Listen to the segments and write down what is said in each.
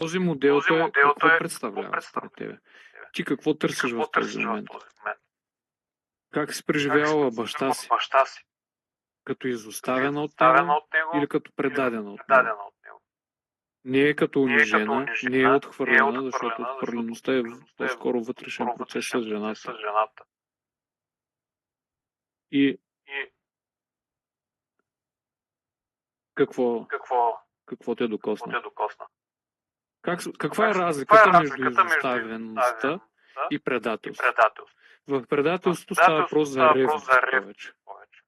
Този модел какво представлява според тебе? Ти какво търсиш в този момент? Как си преживявала баща си? Като изоставена от него или като предадена от него? Не е като унижена, не е отхвърлена, защото отхвърлеността е по-скоро вътрешен процес с жената. И какво те докосна? Каква е разликата между изоставеността и предателството? В предателството става въпрос за ревност повече.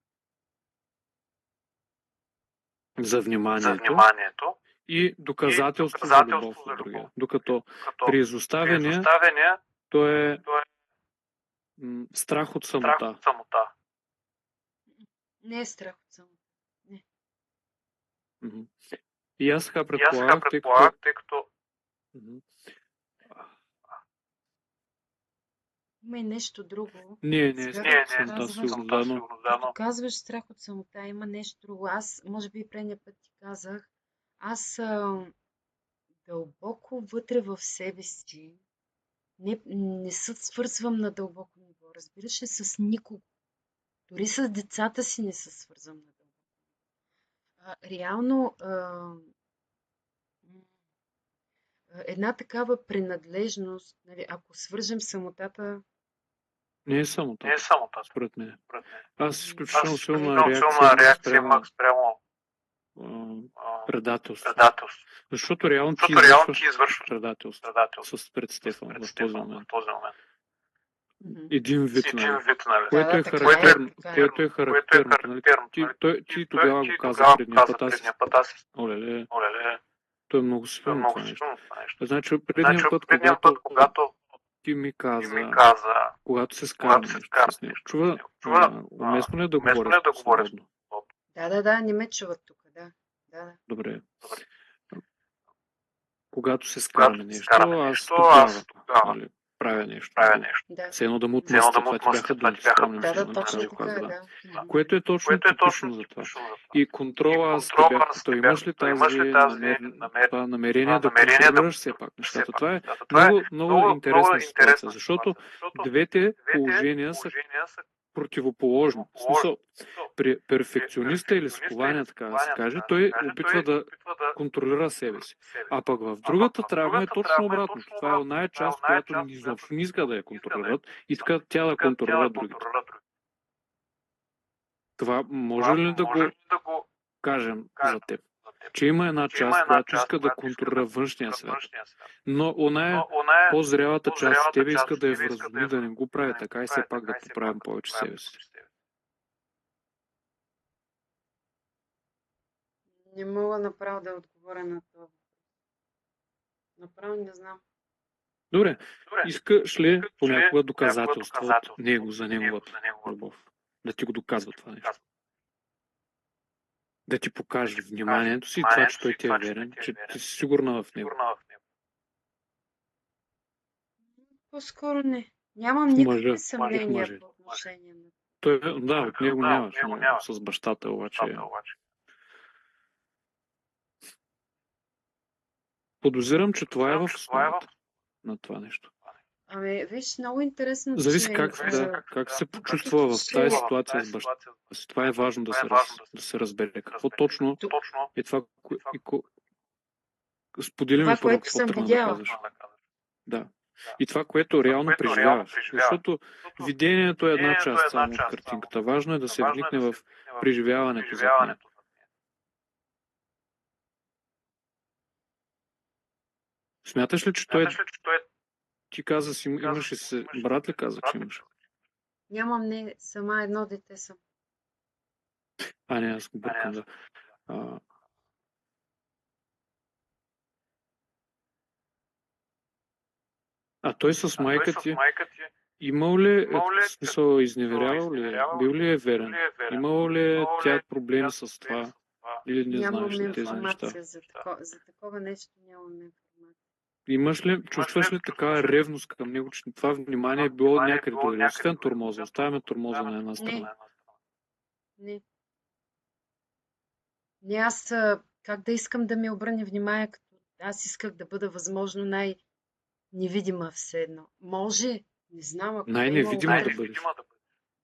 За вниманието и доказателство за любов от другия. Докато при изоставяне то е страх от самота. Не е страх от самота. Не. И аз така предполагах, тъй като... Има и нещо друго. Не е страх от самота, сигурно, да, но... Като казваш страх от самота, има нещо друго. Аз, може би предния път ти казах, аз дълбоко вътре в себе си не се свързвам на дълбоко ниво. Разбираш ли, с никого. Дори с децата си не се свързвам на дълбоко. Реално една такава принадлежност, нали, ако свържем самотата... Не е самота, според мен. Аз изключително силна реакция имах спрямо предателство. Защото реално ти извършваш предателство с пред Стефан в този момент. Един вид, нали? Което е характерно. Нали? Ти тогава го каза предния път. Олеле. То е много силно това нещо. Значи предния път, когато ти ми каза, когато се скараме нещо с него. Чува, уместно ли е да говоря свободно? Да, не ме чуват тук, да. Добре. Когато се скараме нещо, аз тогава правя нещо. Все едно да му отмъстя. Това ти бяха думи, спомням се. Да. Което е точно типично за това. И контрола, аз те бях питал, имаш ли това намерение да контролираш все пак нещата? Това е много интересна ситуация, защото двете положения са противоположни. В смисъл, при перфекциониста или скования, така да се каже, той опитва да контролира себе си. А пък в другата травма е точно обратно. Това е оная част, която изобщо не иска да я контролират и така тя да контролира другите. Това може ли да го кажем за теб? Че има една част, която иска да контролира външния свят, но оная по-зрелата част от тебе иска да я вразуми, да не го прави така и все пак да поправим повече себе си. Не мога направо да отговоря на това. Направо не знам. Добре. Искаш ли понякога доказателство от него за неговата любов? Да ти го доказва това нещо? Да ти покаже вниманието си и това, че той ти е верен, че ти си сигурна в него. По-скоро не. Нямам никакви съмнения по отношение на това. Да, от него нямаш, но с бащата обаче... Подозирам, че това е в основата на това нещо. Ами, виж, много интересно, зависи как се почувства в тази ситуация с бащата си. Това е важно да се разбере. Какво точно е това, сподели ми първо, какво трябва да казваш. Да. И това, което реално преживяваш. Защото видението е една част само от картинката. Важно е да се вникне в преживяването за нея. Смяташ ли, че той ти каза, имаш ли се... Брат ли каза, че имаш? Нямам, не, сама едно дете съм. Не, аз го бъркам, да. Той с майка ти имал ли, смисъл, изневерявал ли? Бил ли е верен? Имал ли тя проблеми с това? Или не знаеш ли тези неща? За такова нещо нямаме информация. Чувстваш ли така ревност към него, че това внимание е било някъде другаде? Освен тормоза. Оставяме тормоза на една страна. Не, аз как да искам да ми обърне внимание, като Аз исках да бъда възможно най-невидима все едно. Може, не знам, ако да е имало Най-невидима да вътре. бъдеш.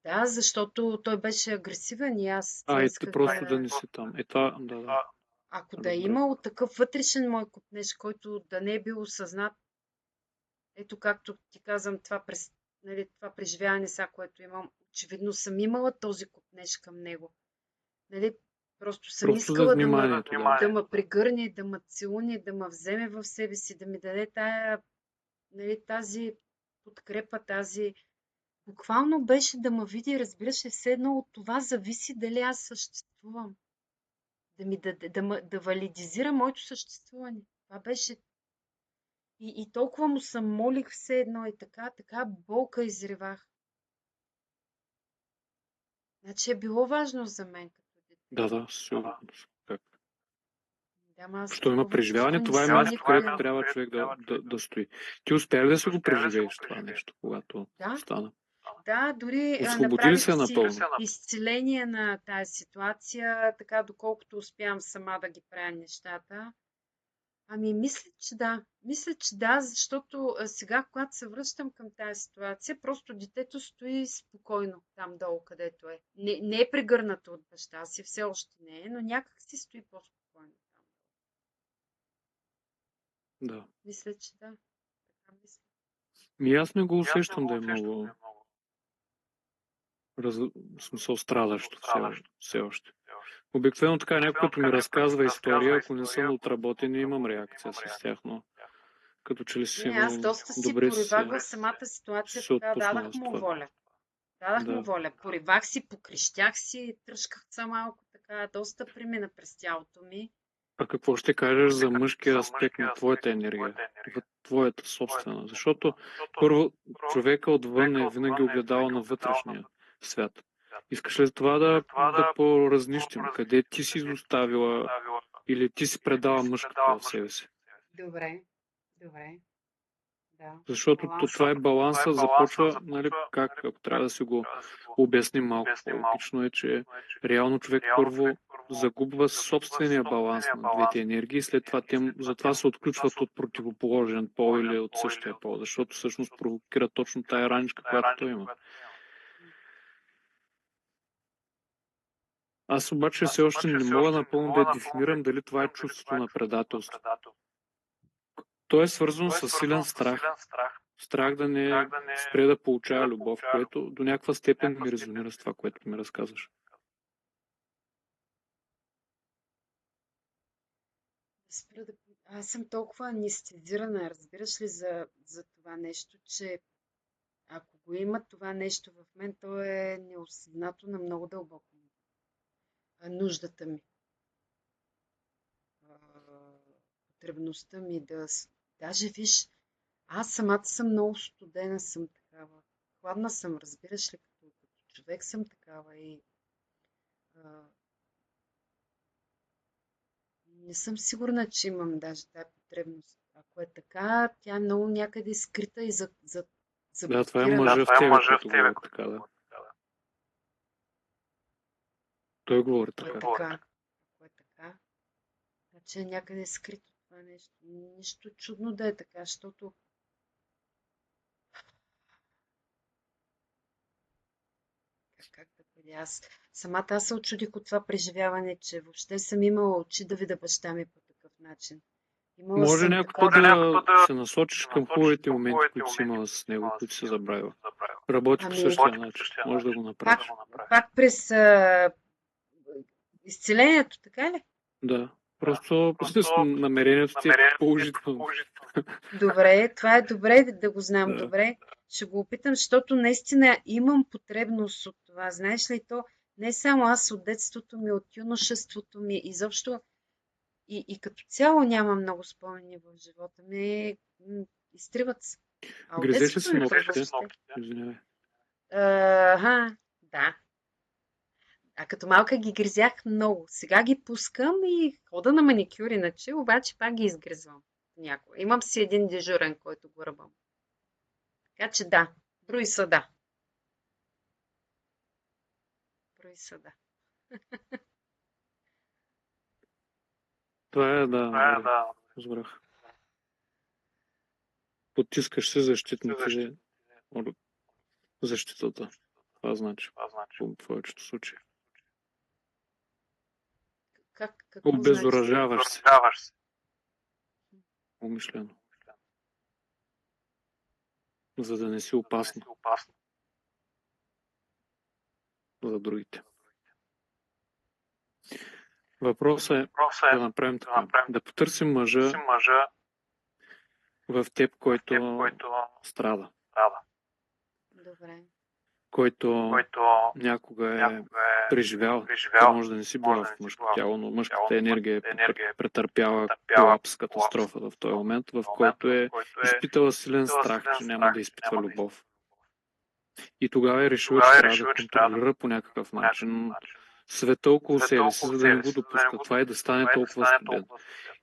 Да, защото той беше агресивен и аз сега И ти исках просто да да... не си там. Това, да, Ако да е разбрах. имало такъв вътрешен мой купнеж, който да не е бил осъзнат, ето както ти казвам, нали, това преживяване сега, което имам, очевидно съм имала този купнеж към него. Нали, просто съм Просто за искала вниманието, да. да ме прегърне, да ме целуне, да ме вземе в себе си, да ми даде нали, тази подкрепа, буквално беше да ме види, разбираш ли, все едно от това зависи дали аз съществувам. Да валидизира моето съществуване. Това беше. И толкова му се молих все едно и така болка изревах. Значи е било важно за мен като дете. Да, сигурно. Как? Да, ама аз Що има такова преживяване, чувство не това е съм място, където никога. трябва човек да стои. Ти успя ли да си го преживееш това нещо, когато Да, стана? да, дори Освободи ли направих се си напълно? изцеление на тази ситуация, така доколкото успявам сама да ги правя нещата. Ами, мисля, че да, защото сега, когато се връщам към тази ситуация, просто детето стои спокойно там долу, където е. Не е прегърнато от баща си, все още не е, но някак си стои по-спокойно там. Да. Мисля, че да. Така мисля. Аз не го усещам да е много в смисъл страдащо все още. Обикновено така някой като ми разказва история, ако не са отработени, имам реакция с тях, но като че ли си Не, аз много доста си добре поривах в самата си ситуация, се така отпуснала дадах с му това. воля. Дадах му Да. воля. Поривах си, покрещях си, тръшках се малко така, доста премина през тялото ми. А какво ще кажеш за мъжкия аспект на твоята енергия, в твоята собствена? Защото първо, човека отвън е винаги огледало на вътрешния свят. Искаш ли това да поразнищим? Къде ти си изоставила или ти си предала мъжкото в себе си? Добре, добре. Да. Защото Баланс. това е баланса, започва, нали, как, ако трябва да си го обясним малко по-логично, е, че реално човек първо загубва собствения баланс на двете енергии, след това затова се отключват от противоположен пол или от същия пол, защото всъщност провокира точно тая раничка, която той има. Аз обаче все още не мога напълно да дефинирам дали това е чувството на предателство. То е свързано с силен страх. Страх да не спре да получава любов, което до някаква степен ми резонира с това, което ми разказваш. Аз съм толкова анестезирана, разбираш ли, за това нещо, че ако го има това нещо в мен, то е неосъзнато на много дълбоко ниво. Нуждата ми. Потребността ми Даже виж, аз самата съм много студена, съм такава. Хладна съм, разбираш ли, като човек съм такава и а, не съм сигурна, че имам даже тази потребност. Ако е така, тя е много някъде скрита и Да, това е заблокирана. мъжа в тебе, който говори така, да. Той говори Ако е така. така, ако е така, значи е някъде скрито това нещо. Нищо чудно да е така, защото как да бъде самата аз се очудих от това преживяване, че въобще съм имала очи да видя баща ми по такъв начин. Имала Може съм някой път да се насочиш към хубавите моменти, които си имала с него, които си забравила. Работи по същия начин. Може да го направиш. Пак през изцелението, така ли? Да. Просто намерението ти е положително. Добре, това е добре да го знам Да. добре. Ще го опитам, защото наистина имам потребност от това. Знаеш ли, то не само аз от детството ми, от юношеството ми, изобщо и като цяло нямам много спомени в живота ми. Изтриват се. А от Гризеше детството си ми ногтите? въобще. Извинявай. Да. А като малка ги гризях много. Сега ги пускам и хода на маникюр, иначе обаче пак ги изгризвам. Някога. Имам си един дежурен, който го ръбам. Така че да, брои са да. Брои са да. Това е, да, разбрах. Потискаш се защитните защитата. Това значи. В повечето случаи. Какво Обезоръжаваш се. Умишлено. За да не си опасна за другите. Въпросът е да направим така. Да потърсим мъжа в теб, който страда. Добре. Който някога е преживял. Ти може да не си била в мъжко тяло, но мъжката енергия е претърпяла колапс, катастрофа в този момент, в който е изпитала силен страх, че няма да изпитва любов. И тогава е решила, че трябва да контролира по някакъв начин света около себе си, за да не го допуска това и да стане толкова студен.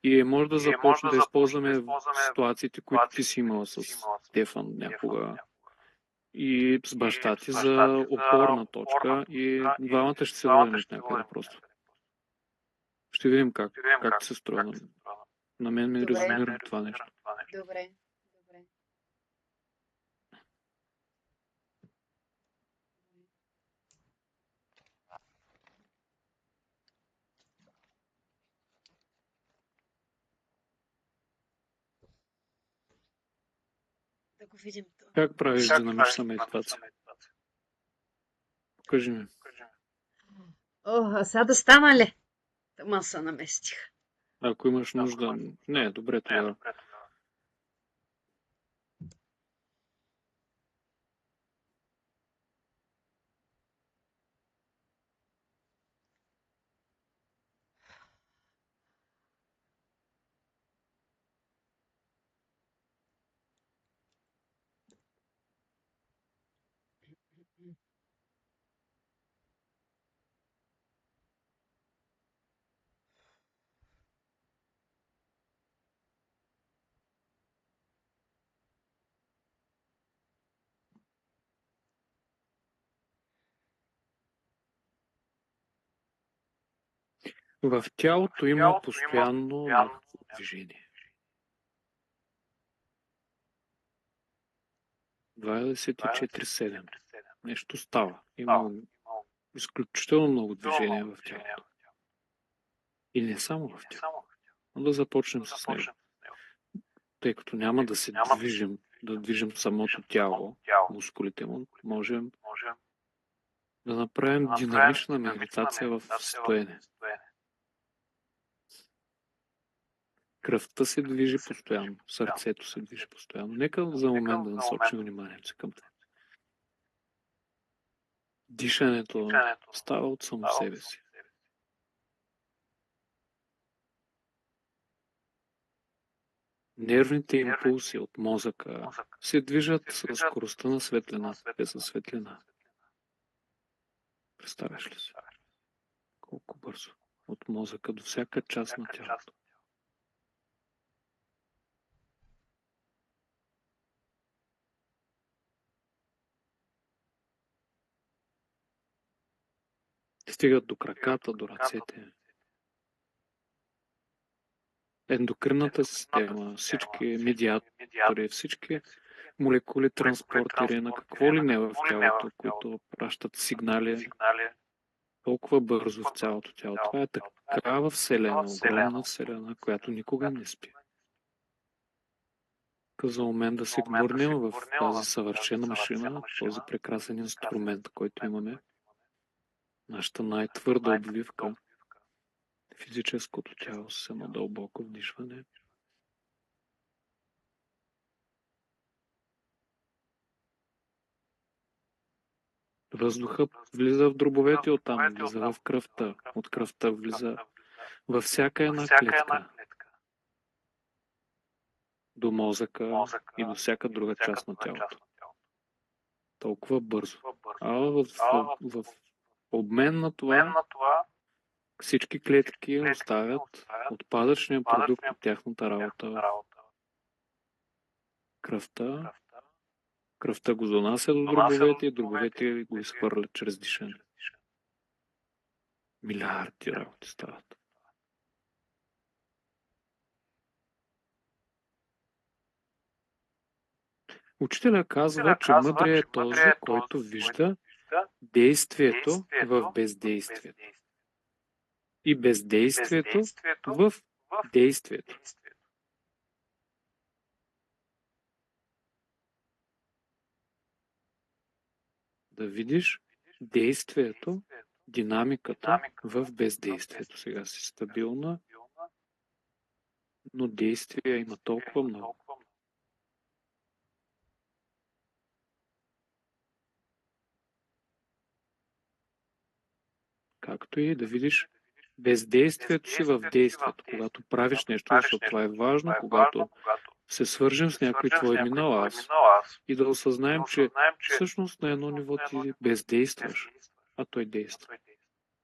И може да започне да използваме ситуациите, които ти си имала с Стефан някога и с баща ти за опорна точка и двамата ще се върнем от някъде просто. Ще видим как се струва. На мен ми резонира това нещо. Добре. Да го видим. Как правиш динамична медитация? Покажи ми. А сега да стана ли? Тама се наместих. Ако имаш нужда... Не, добре тогава. В тялото има постоянно някакво движение. 24/7. Нещо става. Има изключително много движение в тялото. И не само в тялото. Но да започнем с него. Тъй като няма да се движим, да движим самото тяло, мускулите му, можем да направим динамична медитация в стоене. Кръвта се движи постоянно, сърцето се движи постоянно. Нека за момент да насочим вниманието си към това. Дишането става от само себе си. Нервните импулси от мозъка се движат с скоростта на светлина. Те са светлина. Представяш ли си? Колко бързо. От мозъка до всяка част на тялото. Стигат до краката, до ръцете. Ендокринната система, всички медиатори, всички молекули, транспортери, на какво ли не в тялото, които пращат сигнали толкова бързо в цялото тяло. Това е такава вселена, огромна вселена, която никога не спи. За момент да се върнем в тази съвършена машина, този прекрасен инструмент, който имаме, нашата най-твърда обвивка, физическото тяло с едно дълбоко вдишване. Въздухът влиза в дробовете, оттам влиза в кръвта. От кръвта влиза във всяка една клетка. До мозъка и до всяка друга част на тялото. Толкова бързо. А в обмен на това всички клетки оставят отпадъчния продукт от тяхната работа. Кръвта. Кръвта го донася до дробовете и дробовете го изхвърлят чрез дишане. Милиарди работи стават. Учителя казва, че мъдрият е този, който вижда действието в бездействието и бездействието в действието. Да видиш действието, динамиката в бездействието. Сега си стабилна, но действия има толкова много. Както и да видиш бездействието си в действието, когато правиш нещо, защото това е важно, когато се свържем с някой твой минал аз и да осъзнаем, че всъщност на едно ниво ти бездействаш, а той действа.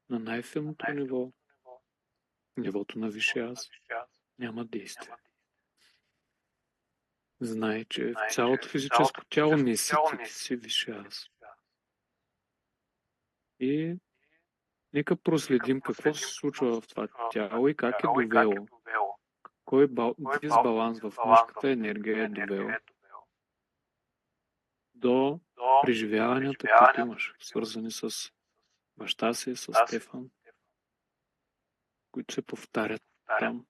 На най-филното ниво, нивото на висше аз, няма действие. Знай, че в цялото физическо тяло не си ти си висше аз. И нека проследим какво се случва в това тяло и как е довело. Кой дисбаланс в мъжката енергия е довел до преживяванията, които имаш, свързани с баща си, с Стефан, които се повтарят там.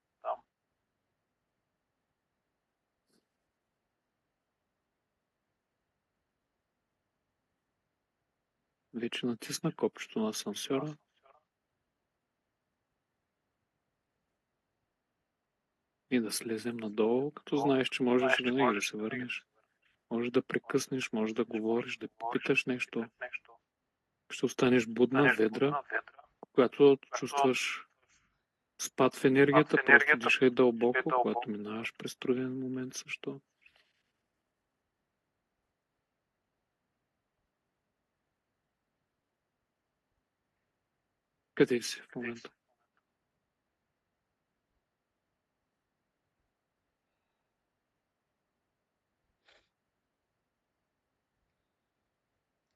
Вече натисна копчето на асансьора. И да слезем надолу, като знаеш, че можеш винаги да се върнеш. Може да прекъснеш, може да говориш, да попиташ нещо. Ще останеш будна, ведра, когато чувстваш спад в енергията, просто дишай дълбоко, когато минаваш през труден момент също. Къде си в момента?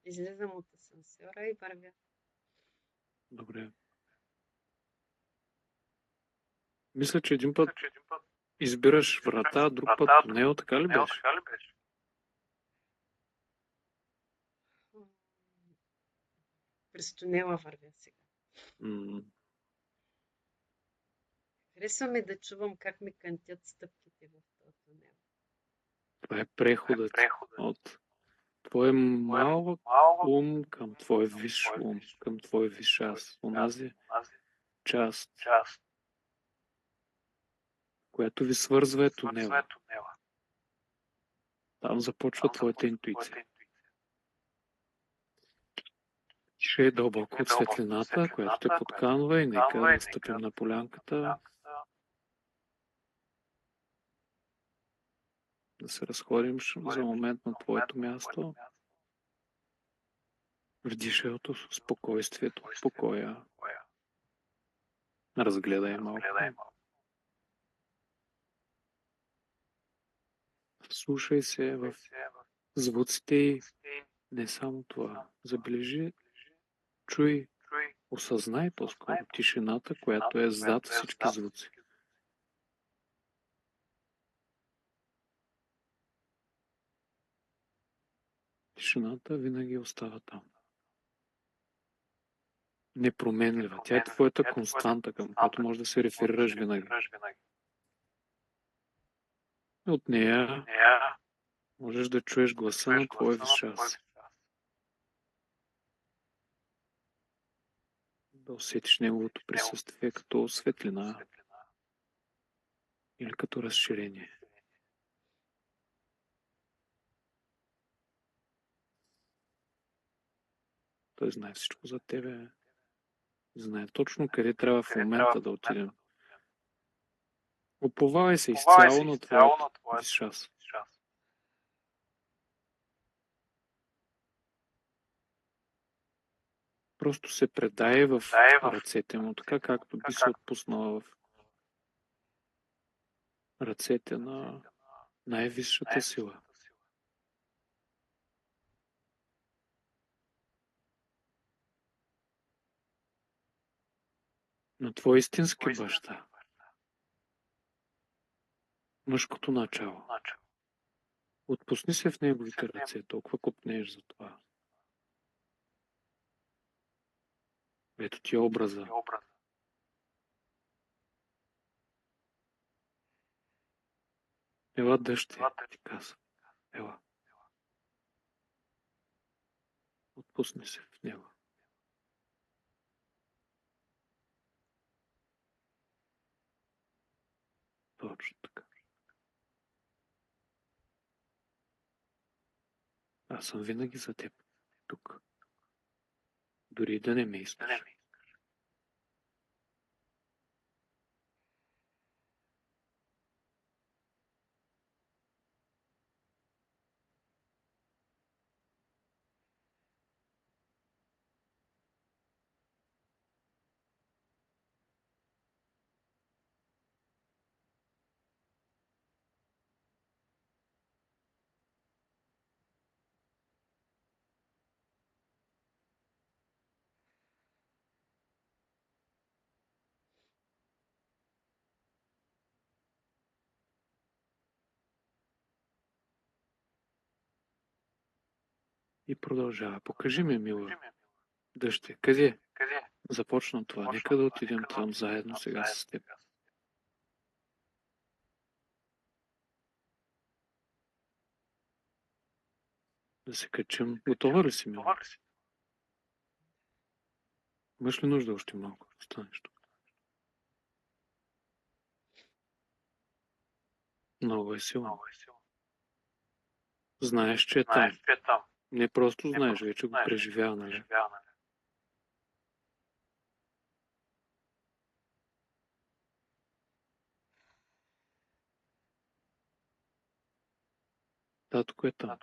Излизам от асансьора и вървя. Добре. Мисля, че един път избираш врата, а друг път тунел, така ли беше? През тунела вървя сега. Харесва ми да чувам как ми кънтят стъпките в този тунел. Това е преходът от твой малък ум към твой висш ум, към твой висш аз. Онази част, която ви свързва е тунела. Там започва твоята интуиция. Дишай дълбоко от светлината, която те подканва и нека да стъпим на полянката. Да се разходим за момент на твоето място. Вдишай от спокойствието, покоя. Разгледай малко. Слушай се в звуците и не само това. Забележи, чуй, осъзнай по-скоро тишината, която е зад всички звуци. Тишината винаги остава там. Непроменлива. Тя е твоята константа, към която можеш да се реферираш винаги. От нея можеш да чуеш гласа на твоя висш аз. Да усетиш неговото присъствие като светлина или като разширение. Той знае всичко за тебе. Знае точно къде трябва в момента да отидем. Уповавай се изцяло на твоят висш аз. Просто се предай в ръцете му, така както би се отпуснала в ръцете на най-висшата сила. На твой истински баща. Мъжкото начало. Отпусни се в неговите ръце, толкова копнееш за това. Ето ти образа. Ела дъще, ти каза. Ела. Отпусни се в него. Точно така. Аз съм винаги за теб. Тук. Дори да не ме искаш. И продължава. Покажи ми, мила. Дъще, къде? Започна това. Нека да отидем там заедно сега с теб. Да се качим. Готова ли си, мила? Имаш ли нужда още малко? Останеш тук. Много е силно. Знаеш, че е там. Не просто знаеш, вече го преживява, нали? Татко е там.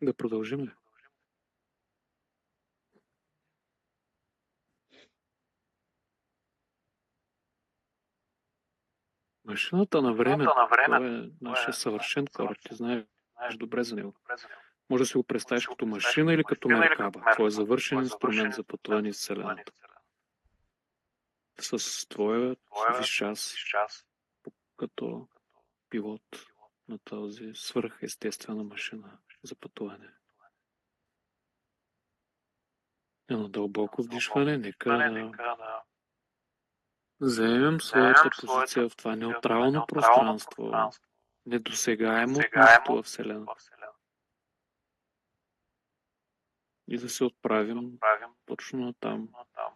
Да продължим ли? Машината на времето, това е нашия съвършен кораб. Ти знаеш добре за него. Може да си го представиш като машина или като меркаба. Твой завършен инструмент за пътуване из Вселената. С твоя висш аз като пилот на тази свръхестествена машина за пътуване. Едно дълбоко вдишване, нека да заемем своята позиция в това неутрално пространство, недосегаемо от нищо във Вселената. И да се отправим точно там,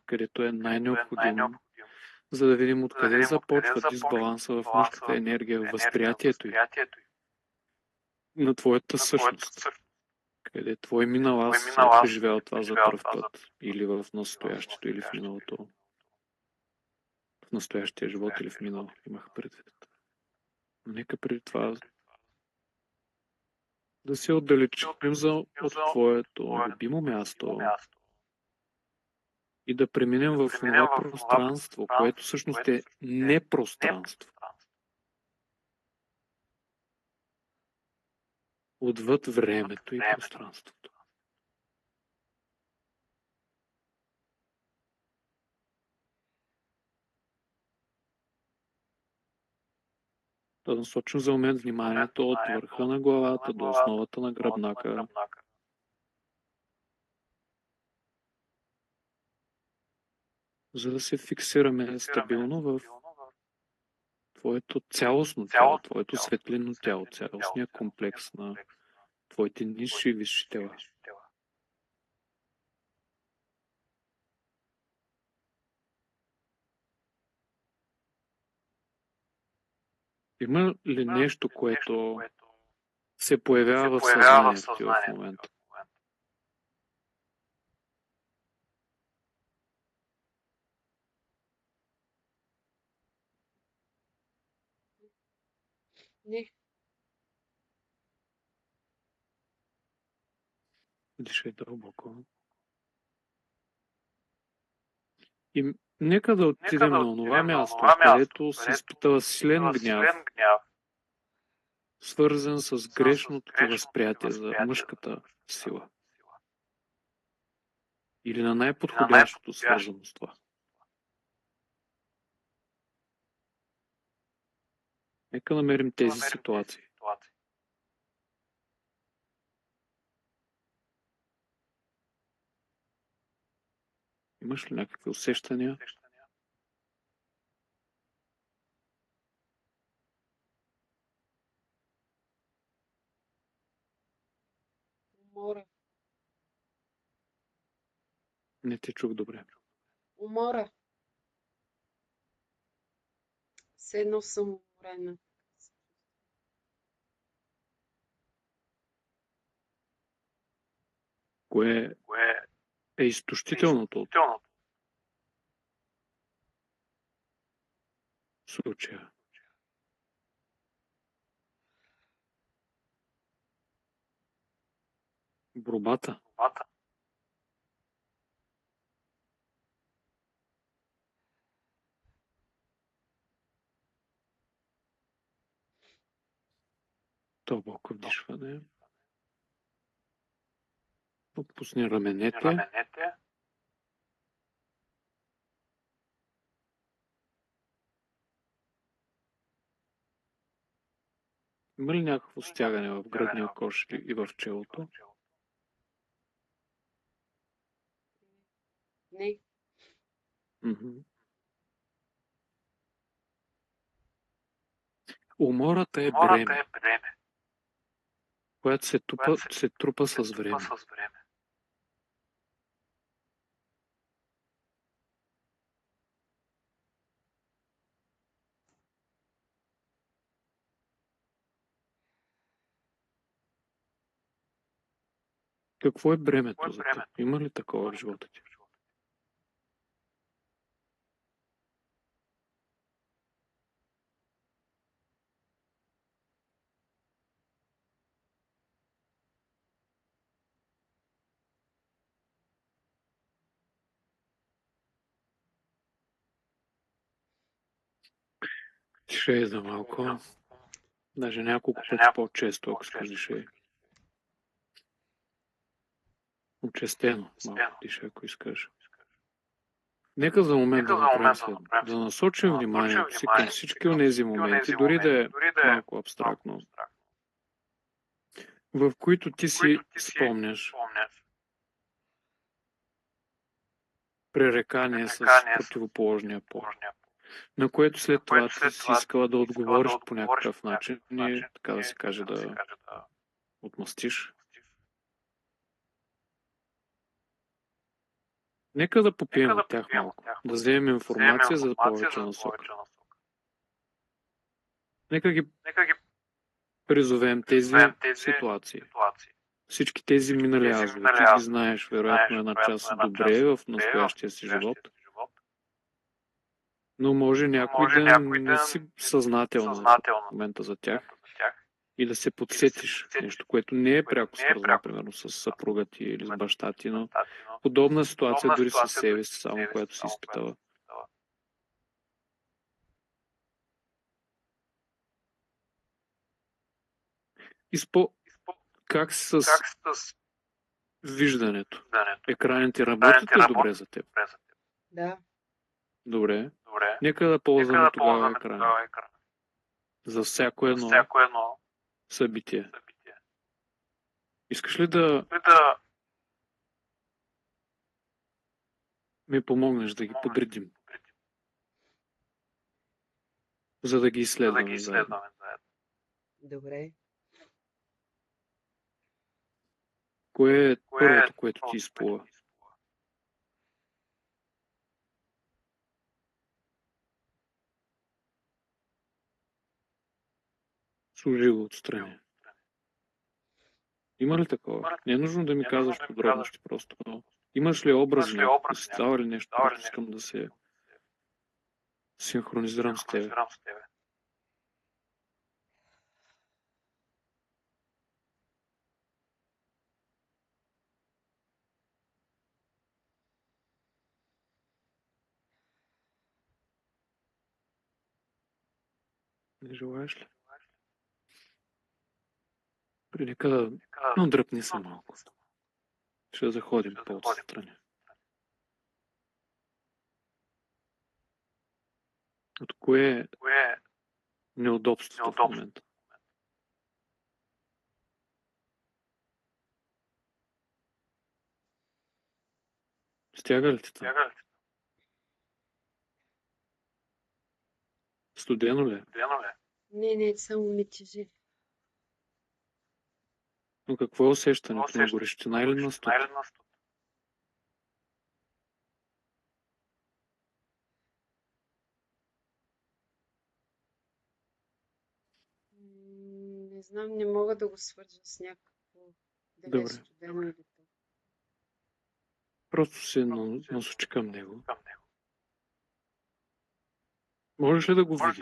където е най-необходимо, за да видим откъде започва дисбаланса в мъжката енергия, в възприятието й, на твоята същност. Къде твой минал аз е преживял това за пръв път, или в настоящето, или в миналото. В настоящия живот или в минало, имах предвид. Но нека преди това да се отдалечим от твоето любимо място и да преминем в това пространство, което всъщност е непространство. Отвъд времето и пространството. Да насочим за момент вниманието от върха на главата до основата на гръбнака. За да се фиксираме стабилно в твоето цялостно тяло, твоето светлинно тяло, цялостния комплекс на твоите нисши и висши тела. Има ли нещо, което се появява в съзнанието ти в момента? Не. Дишай дълбоко. И Нека да отидем на онова място, където си изпитала силен гняв, свързан с грешното ти възприятие за мъжката сила. Или на най-подходящото свързано с това. Нека намерим тези ситуации. Имаш ли някакви усещания? Умора. Не те чух добре. Умора. Все едно съм уморена. Кое е изтощителното от случая? Борбата. Дълбоко вдишване. Отпусни раменете. Има ли някакво стягане в гръдния кош и в челото? Не. Умората е бреме, която се трупа с време. Какво е бремето за теб? Има ли такова в живота ти? Дишай за малко. Даже няколко пъти по-често, ако искаш дишай. Учестено малко дишай, ако искаш. Нека за момент да направим следно. Да насочим вниманието си към всички онези моменти, дори да е малко абстрактно, в които ти си спомняш пререкание с противоположния пол, на което след това ти си искала да отговориш по някакъв начин и, така да се каже, да отмъстиш. Нека да попием от тях малко, да вземем информация за повече насока. Нека ги призовем тези ситуации. Всички тези минали азове, ти ги знаеш, вероятно една част добре в настоящия си живот, но може някой да не си съзнателно в момента за тях и да се подсетиш нещо, което не е пряко свързано, примерно, с съпруга ти или с баща ти, но подобна ситуация дори със себе си, само която си изпитала. Как с виждането? Екраните работят ли добре за теб? Да. Добре. Нека да ползваме тогава екрана. За всяко едно събитие. Искаш ли да ми помогнеш да ги подредим? За да ги изследваме заедно. Добре. Кое е първото, което ти изплува? Служи го отстрани. Има ли такова? Не е нужно да ми казваш подробности просто. Но имаш ли образ някакво? Става ли нещо, което искам да се синхронизирам с тебе? Не желаеш ли? Нека да отдръпни се малко. Ще заходим по-отстрани. От кое е неудобството в момента? Стяга ли ти там? Студено ли е? Не, само ми тежи. Но какво е усещането? На горещина или на студ? Не знам, не мога да го свържа с някакво дали е Добре. студено или то. Просто се насочи към него. Можеш ли да го видиш?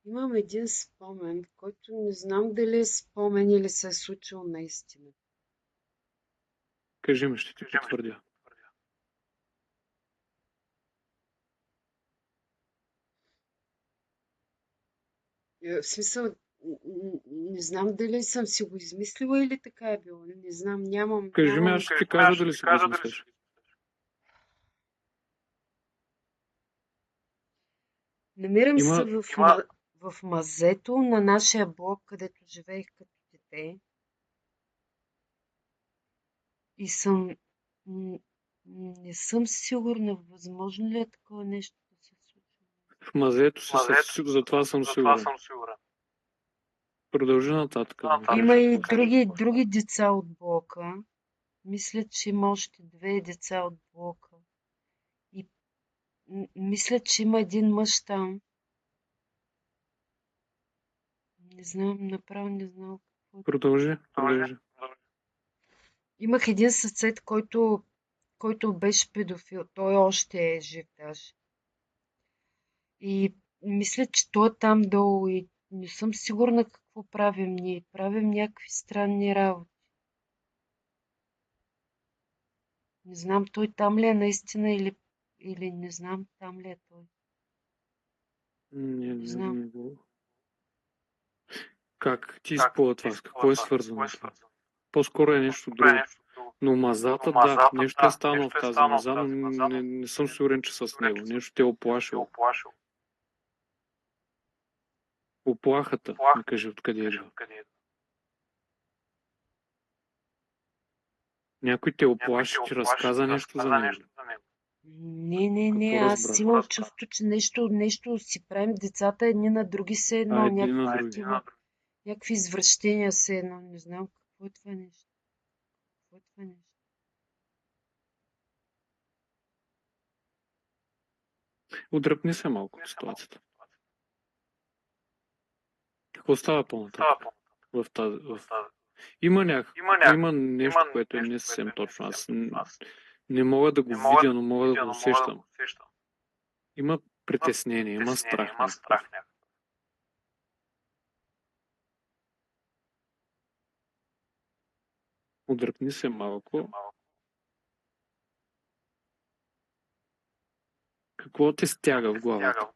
Имам един спомен, който не знам дали е спомен или се е случил наистина. Кажи ми, ще ти потвърдя. В смисъл, не знам дали съм си го измислила или така е било. Не знам, Кажи ми, аз ще ти кажа дали си го измисляш. Намирам се в мазето на нашия блок, където живеех като дете. И съм... Не съм сигурна, възможно ли е такова нещо да се случи. В мазето си, затова съм сигурен. Продължи нататък. Има и други деца от блока. Мисля, че има още 2 деца от блока. И мисля, че има един мъж там. Не знам, направо не знам какво. Продължи. Имах един съсед, който беше педофил. Той още е жив даже. И мисля, че той е там долу и не съм сигурна какво правим ние. Правим някакви странни работи. Не знам той там ли е наистина или не знам там ли е той. Не знам. го. Как ти изплува това? С какво е свързано? По-скоро е нещо друго. Но мазата, да, нещо е станало в тази маза, но не съм сигурен, че с него. Нещо те е оплашило. Оплахата, ми кажи откъде идва. Някой те оплаши, ти разказа нещо за него. Не, аз имам чувство, че нещо си правим децата едни на други се едно, някакви извращения се едно, не знам какво е това нещо. Отдръпни се малко от ситуацията. Какво става по-нататък? Има нещо, което е не съвсем точно. Аз не мога да го видя, но мога да го усещам. Има притеснение, има страх. Отдръпни се малко. Какво те стяга в главата?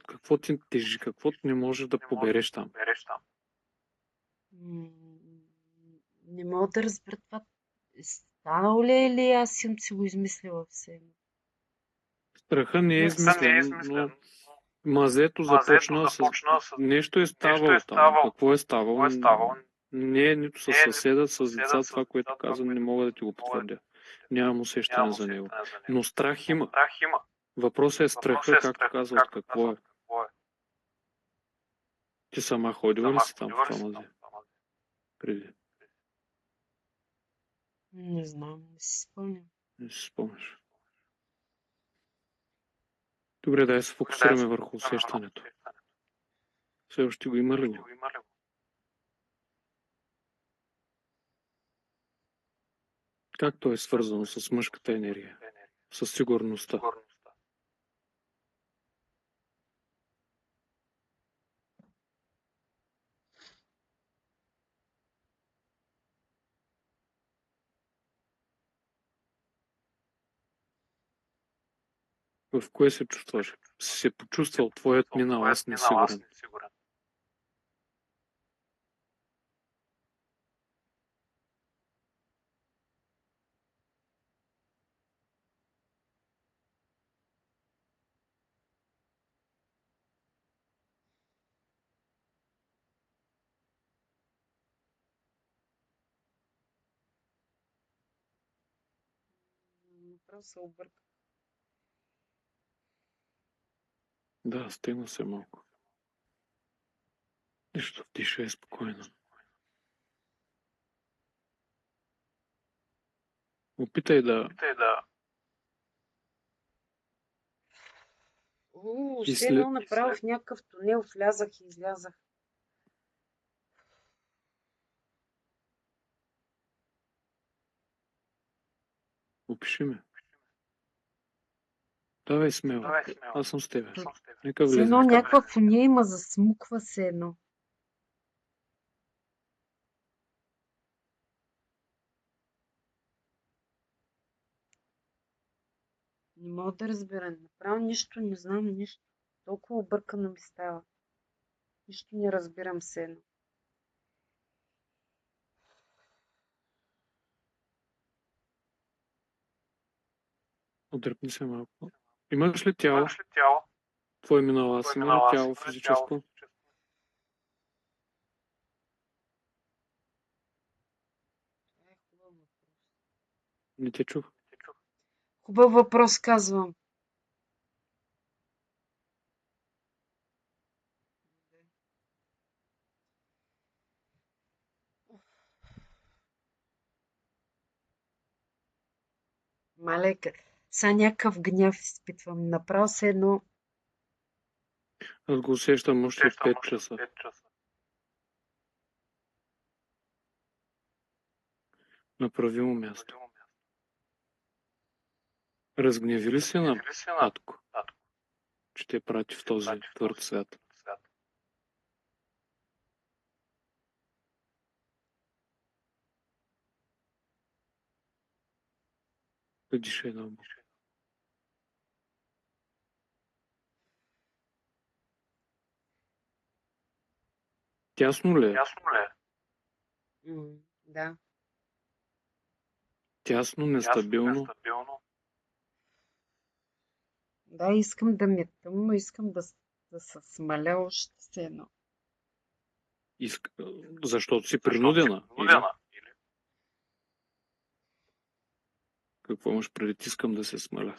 Какво ти тежи? Какво не можеш да побереш там? Не мога да разбера това. Станало ли е или аз съм си го измислила все? Страха не е измислен, но мазето започна с... Нещо е ставало там. Какво е ставало? Не е нито със съседа, с деца, това, което казвам, не мога да ти го потвърдя. Нямам усещане за него. Но страх има. Въпросът е страха, както казва, от какво е. Ти сама ходила ли си там в това мазе? Преди? Не знам, не си спомням. Не си спомняш. Добре, да се фокусираме върху усещането. Все още го има ли го? Как то е свързано с мъжката енергия? С сигурността? В кое се чувстваш? Си се почувствал твоят минал, аз несигурен. Направо се обърка. Да, стегна се малко. Нищо, вдишай спокойно. Опитай да Все едно направо в някакъв тунел влязах и излязах. Опиши ме. Давай смело. Аз съм с тебе. Нека Все влезем. едно някаква фуния има, засмуква се едно. Не мога да разбера. Направо нищо, не знам нищо. Толкова объркано ми става. Нищо не разбирам се едно. Отдръпни се малко. Имаш ли тяло? Твое минало, аз има ли тяло физическо? Това е хубав въпрос. Не те чух. Хубав въпрос, казвам. Малека. Са някакъв гняв изпитвам. Направо се едно. Аз го усещам още 5 часа. На правилно място. Разгневи ли се на татко, че те прати в този твърд свят? Дишай дълго. Тясно ли е? Да. Тясно, нестабилно. Да, искам да ми е тъмно, искам да се смаля още се едно. Защото си принудена? Или? Какво имаш предвид? Искам да се смаля.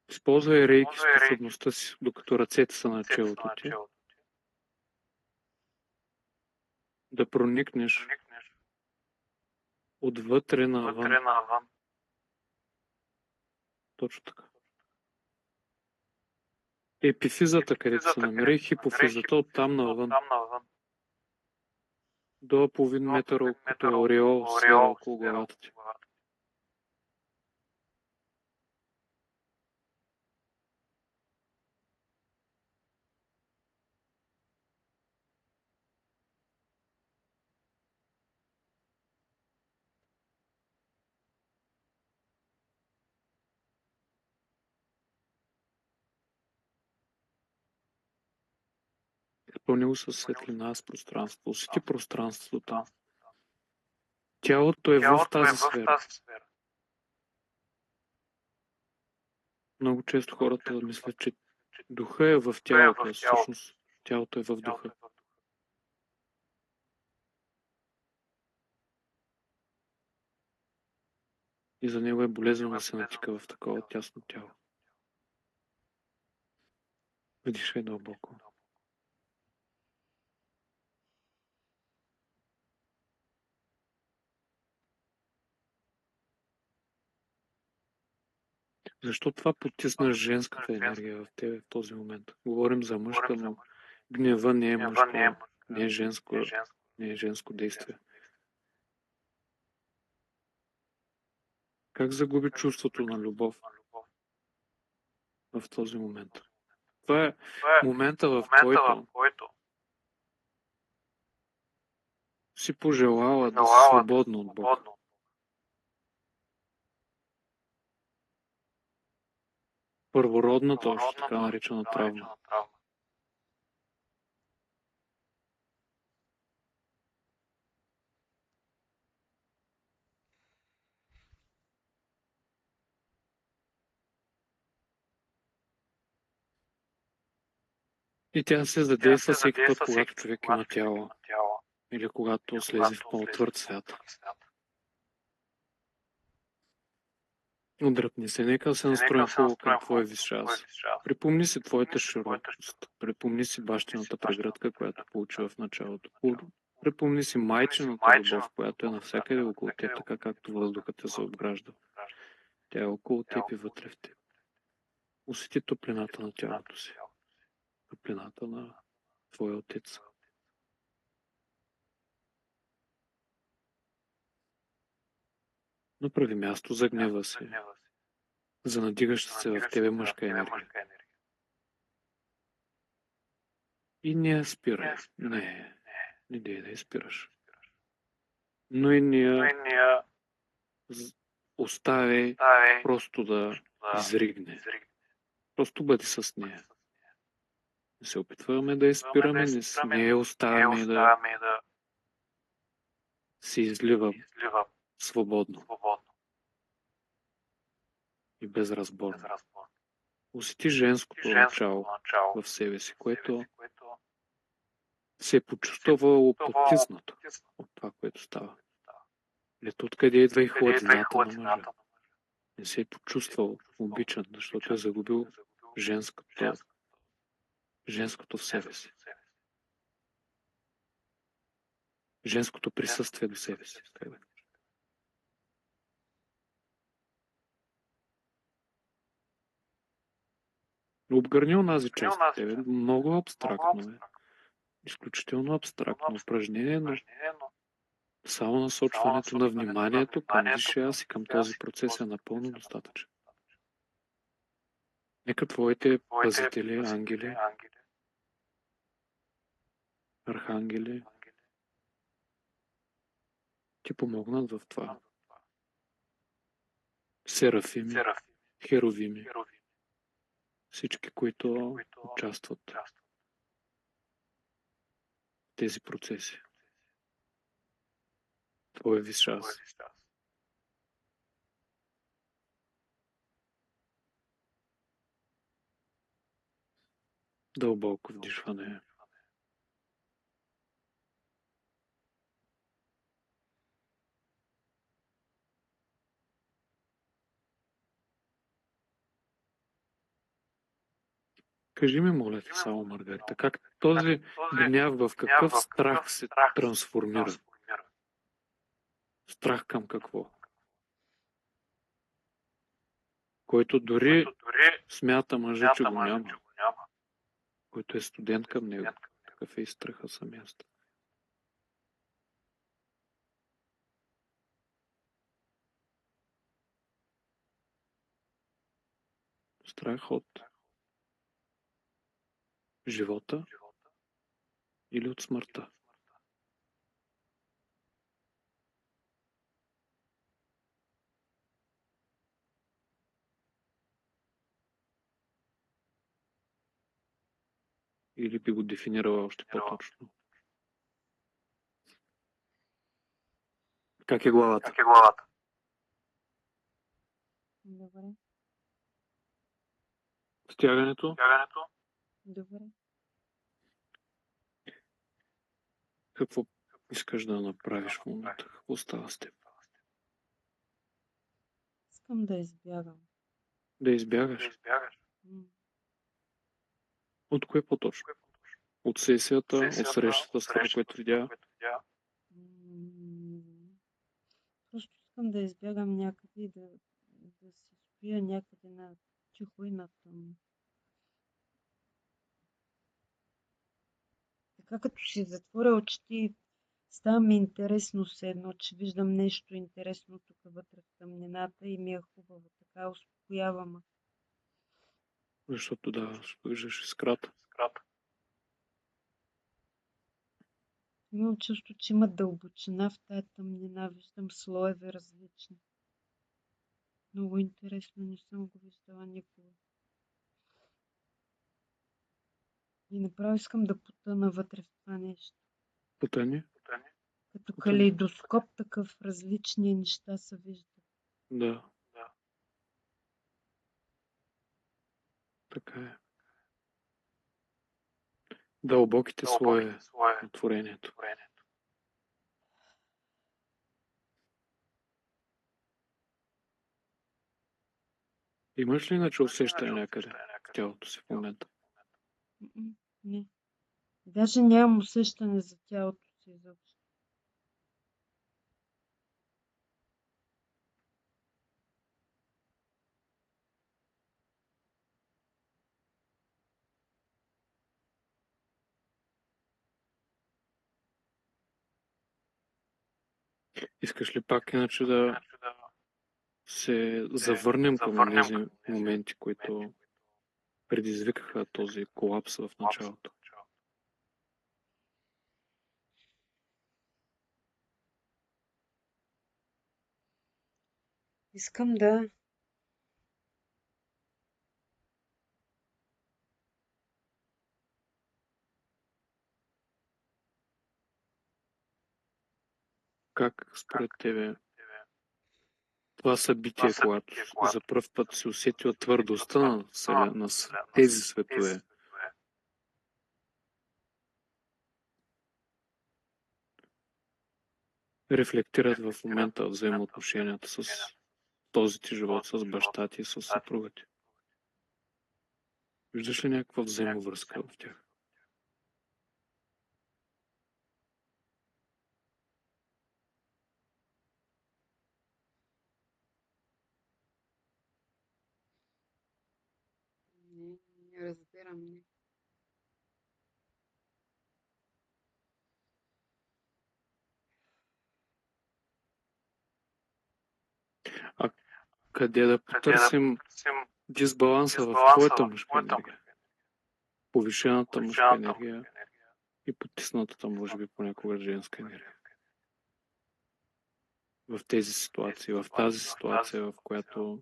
Използвай рейки способността си, докато ръцете са на челото ти. Да проникнеш отвътре навън. Точно така. Епифизата, където се намира, и хипофизата оттам навън. До половин метър като ореол сфера около главата ти. Пълни го със светлина, с пространство. Усети пространството там. Тялото е в тази сфера. Много често хората мислят, че духа е в тялото, а всъщност тялото е в духа. И за него е болезнено да се натика в такова тясно тяло. Вдишай дълбоко. Защо това потисна женската енергия в тебе в този момент? Говорим за мъжка, но гнева не е мъжко, не е женско, не е женско действие. Как загуби чувството на любов? в този момент. Това е момента, в който си пожелала да си свободна от Бог. Първородната, още така наречена травма. И тя се задейства всеки път, когато човек има тяло. Или когато слезе в по-твърд свят. Отдръпни се, нека се настроим хубаво към твой висш аз. Припомни си твоята широкост. Припомни си бащината прегръдка, която получи в началото. Припомни си майчината любов, която е навсякъде около теб, така както въздухът те се обгражда. Тя е около теб и вътре в теб. Усети топлината на тялото си. Топлината на твоя отец. Направи място за гнева си, за надигаща се в тебе мъжка енергия. И не я спирай. Не дей да я спираш. Но и не я оставяй просто да изригне. Просто бъди с нея. Не се опитваме да я спираме, не я оставяме да се излива свободно и безразборно. Усети женското начало в себе си, което се е почувствало потиснато от това, което става. Ето откъде идва и хладината на мъжа. Не се е почувствал обичан, защото е загубил женското в себе си. Женското присъствие до себе си. Обгърни онази част от тебе. Много абстрактно е. Изключително абстрактно упражнение, но само насочването на вниманието към висшия аз и към този процес е напълно достатъчен. Нека твоите пазители, ангели, архангели ти помогнат в това. Серафими, херовими, всички, които участват в тези процеси. Твой висш аз. Дълбоко вдишване. Кажи ми, моля те, само Маргарита, как този гняв в какъв страх се трансформира? Страх към какво? Който дори смята мъжа, че го няма. Който е студент към него. Такъв е и страха самия страх. Страх от живота или от смъртта. Или би го дефинирала още по-точно. Как е главата? Добре. Стягането? Добре. Какво искаш да направиш в момента? Какво става с теб? Искам да избягам. Да избягаш? От кое по-точно? От сесията, от срещата с това, което видя? Просто искам да избягам някъде и да се стоя някъде на тихо и на тъмно. Така като си затворя очите, става ми интересно все едно, че виждам нещо интересно тук вътре в тъмнината и ми е хубаво. Така успокоява ме. Защото виждаш искрата. Имам чувство, че има дълбочина в тая тъмнина. Виждам слоеве различни. Много интересно, не съм го виждала никога. И направо искам да потъна вътре в това нещо. Потъни? Като калейдоскоп такъв, различни неща се виждат. Да. Така е. Дълбоките слоеве на творението. Имаш ли иначе усещане някъде в тялото си в момента? Не. Даже нямам усещане за тялото си изобщо. Искаш ли пак иначе да се завърнем към тези моменти, които предизвикаха този колапс в началото? Искам да Как според тебе това събитие, когато за пръв път се усетила твърдостта на тези светове, рефлектират в момента взаимоотношенията с този ти живот, с баща ти и с съпруга ти? Виждаш ли някаква взаимовръзка в тях? Не разбирам. Не. А къде да потърсим дисбаланса в твоята мъжка енергия? Повишената мъжка енергия и потиснатата, може би, понякога женска енергия. В тези ситуации, в тази ситуация, в която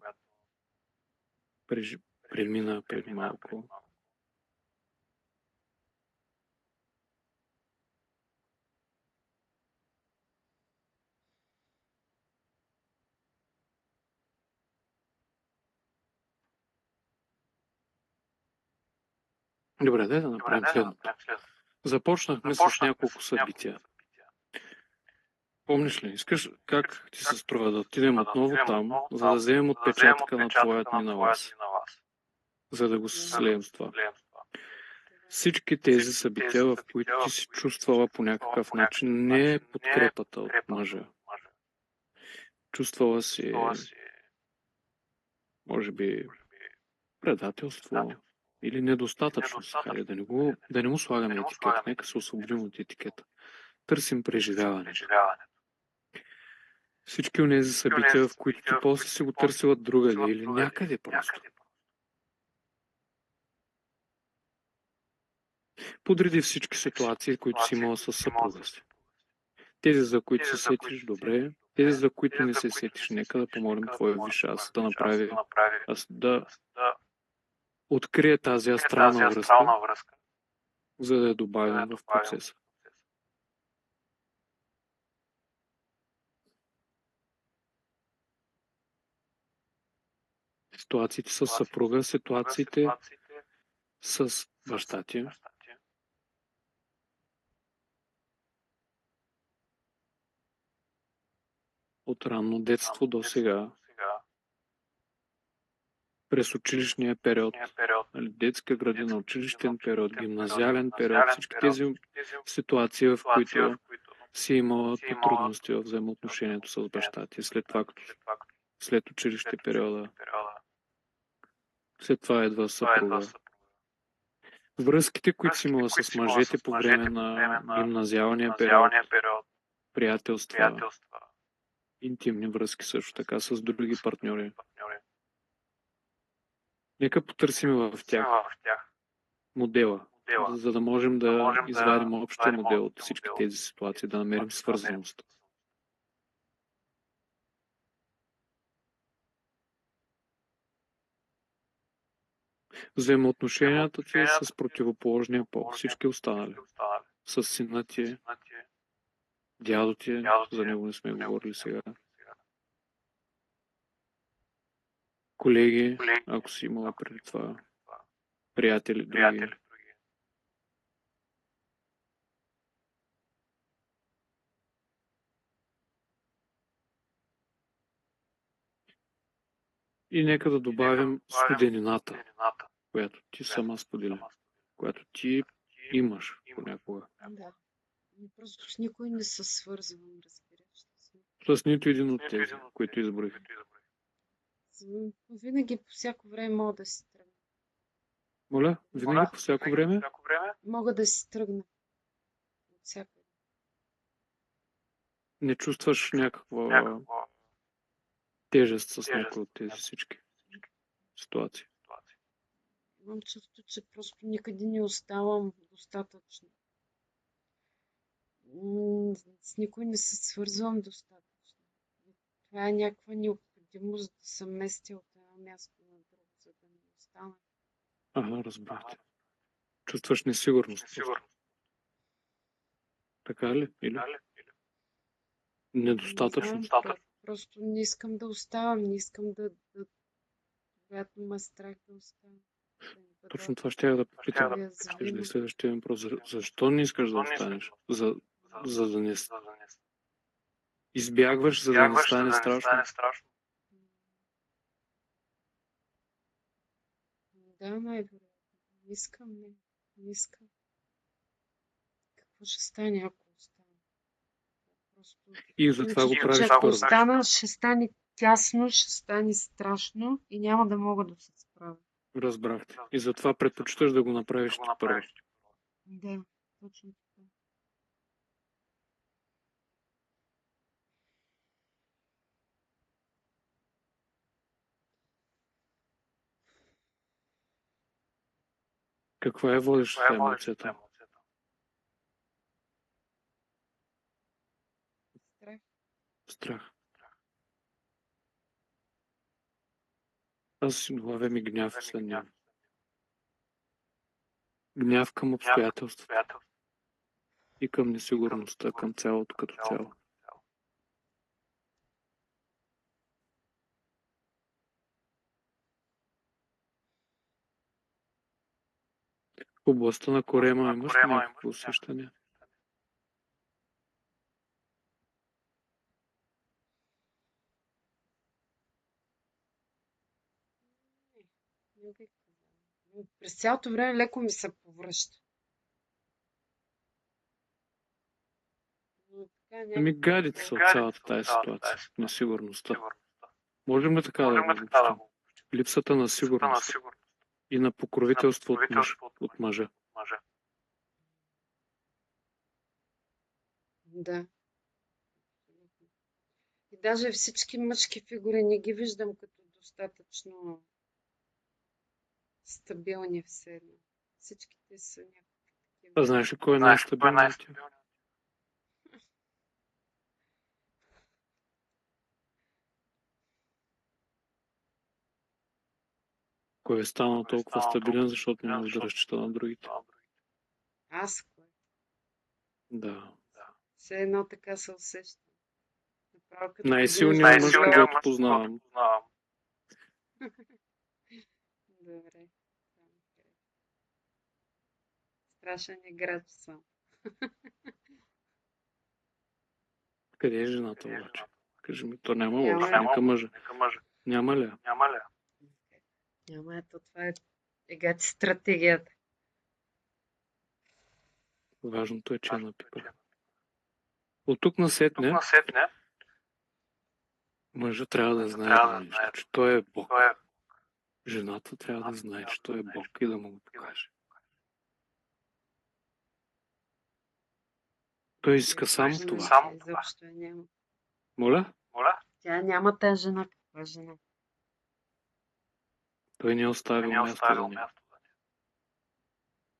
премина преди малко. Добре, дай да направим следното. Започнахме с няколко събития. Помниш ли, искаш как ти се струва да отидем отново там, за да вземем отпечатъка на твоят минал аз, за да го слеем с това? Всички тези събития, в които ти си чувствала по някакъв начин не е подкрепата от мъжа. Чувствала си, може би, предателство или недостатъчност. Хайде, да не му слагаме етикета. Нека се освободим от етикета. Търсим преживяване. Всички от тези събития, в които ти после си го търсила другаде или някъде просто. Подреди всички ситуации, които си имала с съпруга си. Тези, за които се сетиш добре, тези, за които не се сетиш, нека да помолим твоя висш аз да открие тази астрална връзка, за да я добавим в процеса. Ситуациите с съпруга, ситуациите с баща ти. От ранно детство до сега. През училищния период, детска градина, училищен период, гимназиален период, всички тези ситуации, в които си имала трудности в взаимоотношението с баща ти, след училище периода, след това едва съпруга. Връзките, които си имала с мъжете по време на гимназиалния период, приятелства, интимни връзки също така с други партньори. Нека потърсим в тях модела, за да можем да извадим общия модел от всички тези ситуации, да намерим свързаност. Взаимоотношенията ти с противоположния пол, всички останали. С сина ти, дядо ти, за него не сме говорили сега. Колеги, ако си имала преди това, приятели, други. И нека да добавим студенината, която ти сама сподели, която ти имаш понякога. Да. Просто с никой не се свързвам, разбираш. С нито един от тези, които изброих. Винаги по всяко време мога да си тръгна. Моля, винаги по всяко време? Мога да си тръгна. От всяко. Не чувстваш някаква тежест с някои от тези всички ситуации. Имам чувство, че просто никъде не оставам достатъчно. С никой не се свързвам достатъчно. Това е някаква необходимост да се местя от едно място на друго, за да не остана. Ага, разбрахте. Чувстваш несигурност. Така ли? Или? Недостатъчно. Просто не искам да оставам, не искам когато ме страх да оставам. Точно това ще я да попитам. Ще да следващия въпрос. Защо не искаш да останеш? За да не избягваш, за да не стане страшно? Да, най-вероятно. Не искам. Какво ще стане, ако остана? И затова го правиш ако първо. остана, ще стане тясно, ще стане страшно и няма да мога да се справя. Разбрахте. И затова предпочиташ да го направиш ти първо. Да, точно така. Каква е водещата емоцията? Страх. Аз си долавям и гняв след него. Гняв към обстоятелствата и към несигурността, към цялото като цяло. В областта на корема имаш ли някакво усещане? През цялото време леко ми се повръща. Ами гадите са от цялата тази ситуация, несигурността. Можем ли така да го обобщим? Липсата на сигурност и на покровителство от мъжа. Да. И даже всички мъжки фигури не ги виждам като достатъчно стабилни все едно. Всичките са някакви. А знаеш ли кой е най-стабилният? Кой е станал толкова стабилен, защото не може да разчита на другите? Аз кой? Да. Все едно така се усещам. Най-силният мъж, когато познавам. Добре. Страшен играч съм. Къде е жената обаче? Кажи ми, то няма лошо, нека мъжа. Няма ли? Няма, ето това е стратегията. Важното е, че е напипа. От тук насетне, мъжа трябва да знае нещо, че той е Бог. Жената трябва да знае, че той е Бог и да му го покаже. Той иска само това. Изобщо няма. Моля? Тя няма тази жена. Каква жена? Той не е оставил място за него.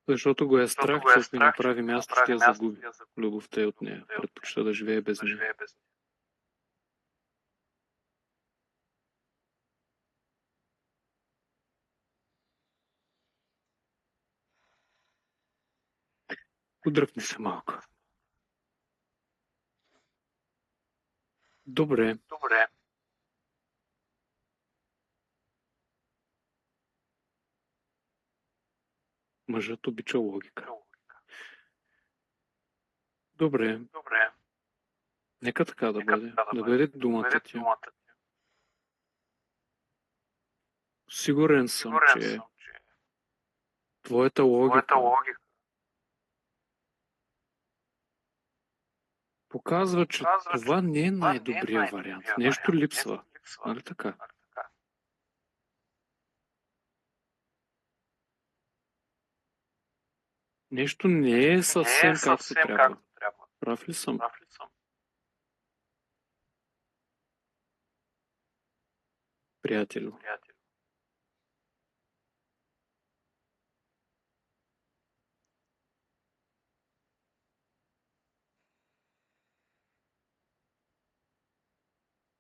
Защото го е страх, че ако й направи място, ще я загуби. Любовта е от нея. Предпочита да живее без нея. Удръпни се малко. Добре. Мъжът обича логика. Добре. Нека така да бъде. Да бъде думата ти. Сигурен съм, че твоята логика показва, че това не е най-добрият вариант. Нещо липсва. Нали така? Нещо не е съвсем както трябва. Прав ли съм? Приятелю.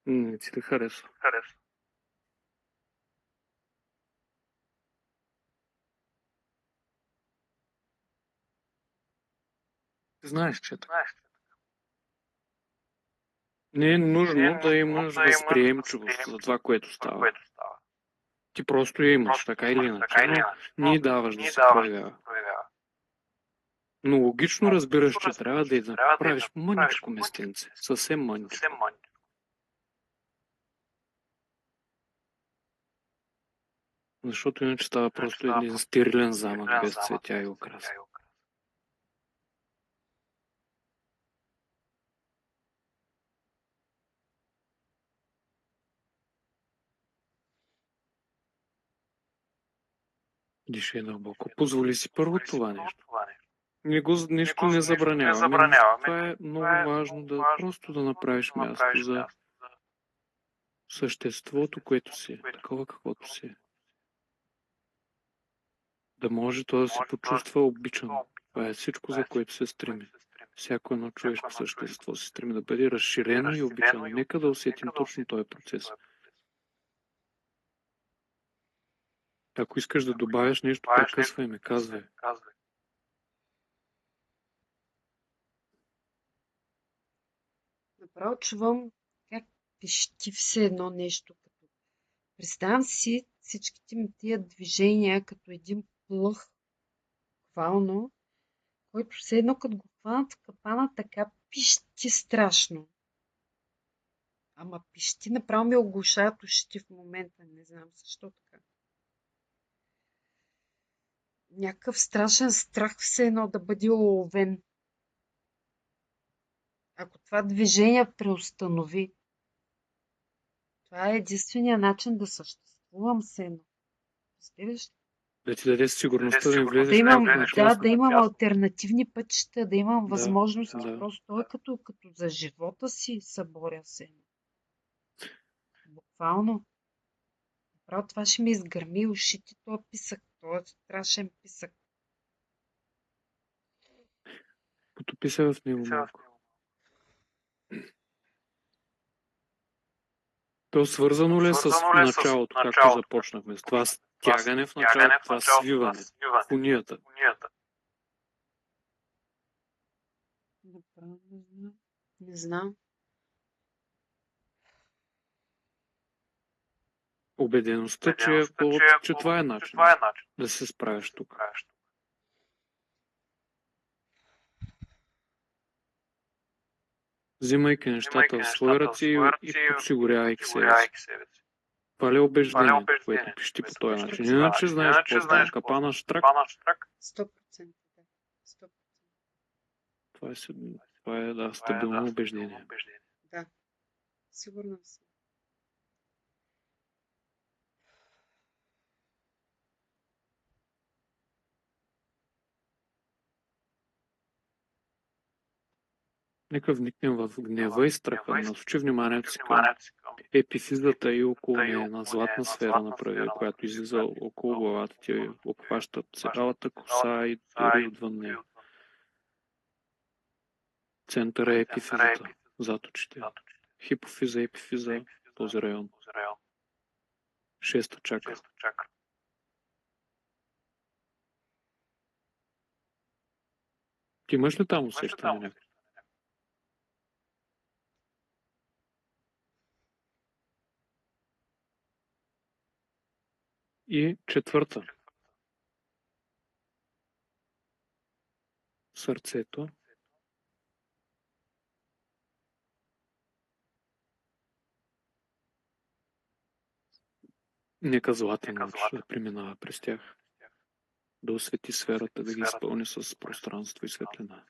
Не ти ли харесва? Знаеш, че е така. Не е нужно да имаш възприемчивост за това, което става. Ти просто я имаш, така или иначе, но не й даваш да се проявява. Но логично разбираш, че трябва да й направиш мъничко местенце. Съвсем мъничко. Защото иначе става просто един стерилен замък без цветя и украса. Дишай дълбоко. Позволи си първо това нещо. Нищо не забраняваме. Това е много важно просто да направиш място за съществото, което си е. Такова каквото си е. Да може то да се почувства обичан. Това е всичко, за което се стреми. Всяко едно човешко същество се стреми да бъде разширено и обичано. Нека да усетим точно този процес. Ако искаш да добавяш нещо, прекъсвай ме, казвай. Направо чувам как пищи все едно нещо. Представям си всичките ми тия движения като един плъх, буквално, който все едно като го хванат в капана, така пищи страшно. Ама пищи направо ми оглушават ушите в момента. Не знам защо така. Някакъв страшен страх все едно да бъде уловен. Ако това движение преустанови, това е единствения начин да съществувам все едно. Разбираш ли? Да ти даде сигурността да влезеш да имам алтернативни пътища, да имам възможности. Да. Просто той като за живота си съборя се. Буквално. Направо това ще ми изгърми ушите, този писък, този страшен писък. Потопи се в него малко. То свързано ли е с началото, както започнахме? С това стягане в началото, това свиване в унията? Не знам. Убедеността, че това е начин да се справиш тук. Взимайки нещата в свои ръце и подсигурявайки себе си. Това ли е убеждение, което пищи по този начин? Иначе знаеш какво става? Капана штрак. 100%. Това е стабилно убеждение. Да, сигурно съм. Нека вникнем в гнева и страха. Насочи вниманието си към епифизата и около нея, една златна сфера направи, която излиза около главата ти, обхваща цялата коса и дори отвън нея. Центъра е епифизата, зад очите. Хипофиза, епифиза, този район. Шеста чакра. Ти имаш ли там усещане някакво? И четвърта. Сърцето. Нека златен лъч да преминава през тях, да освети сферата, да ги изпълни с пространство и светлина.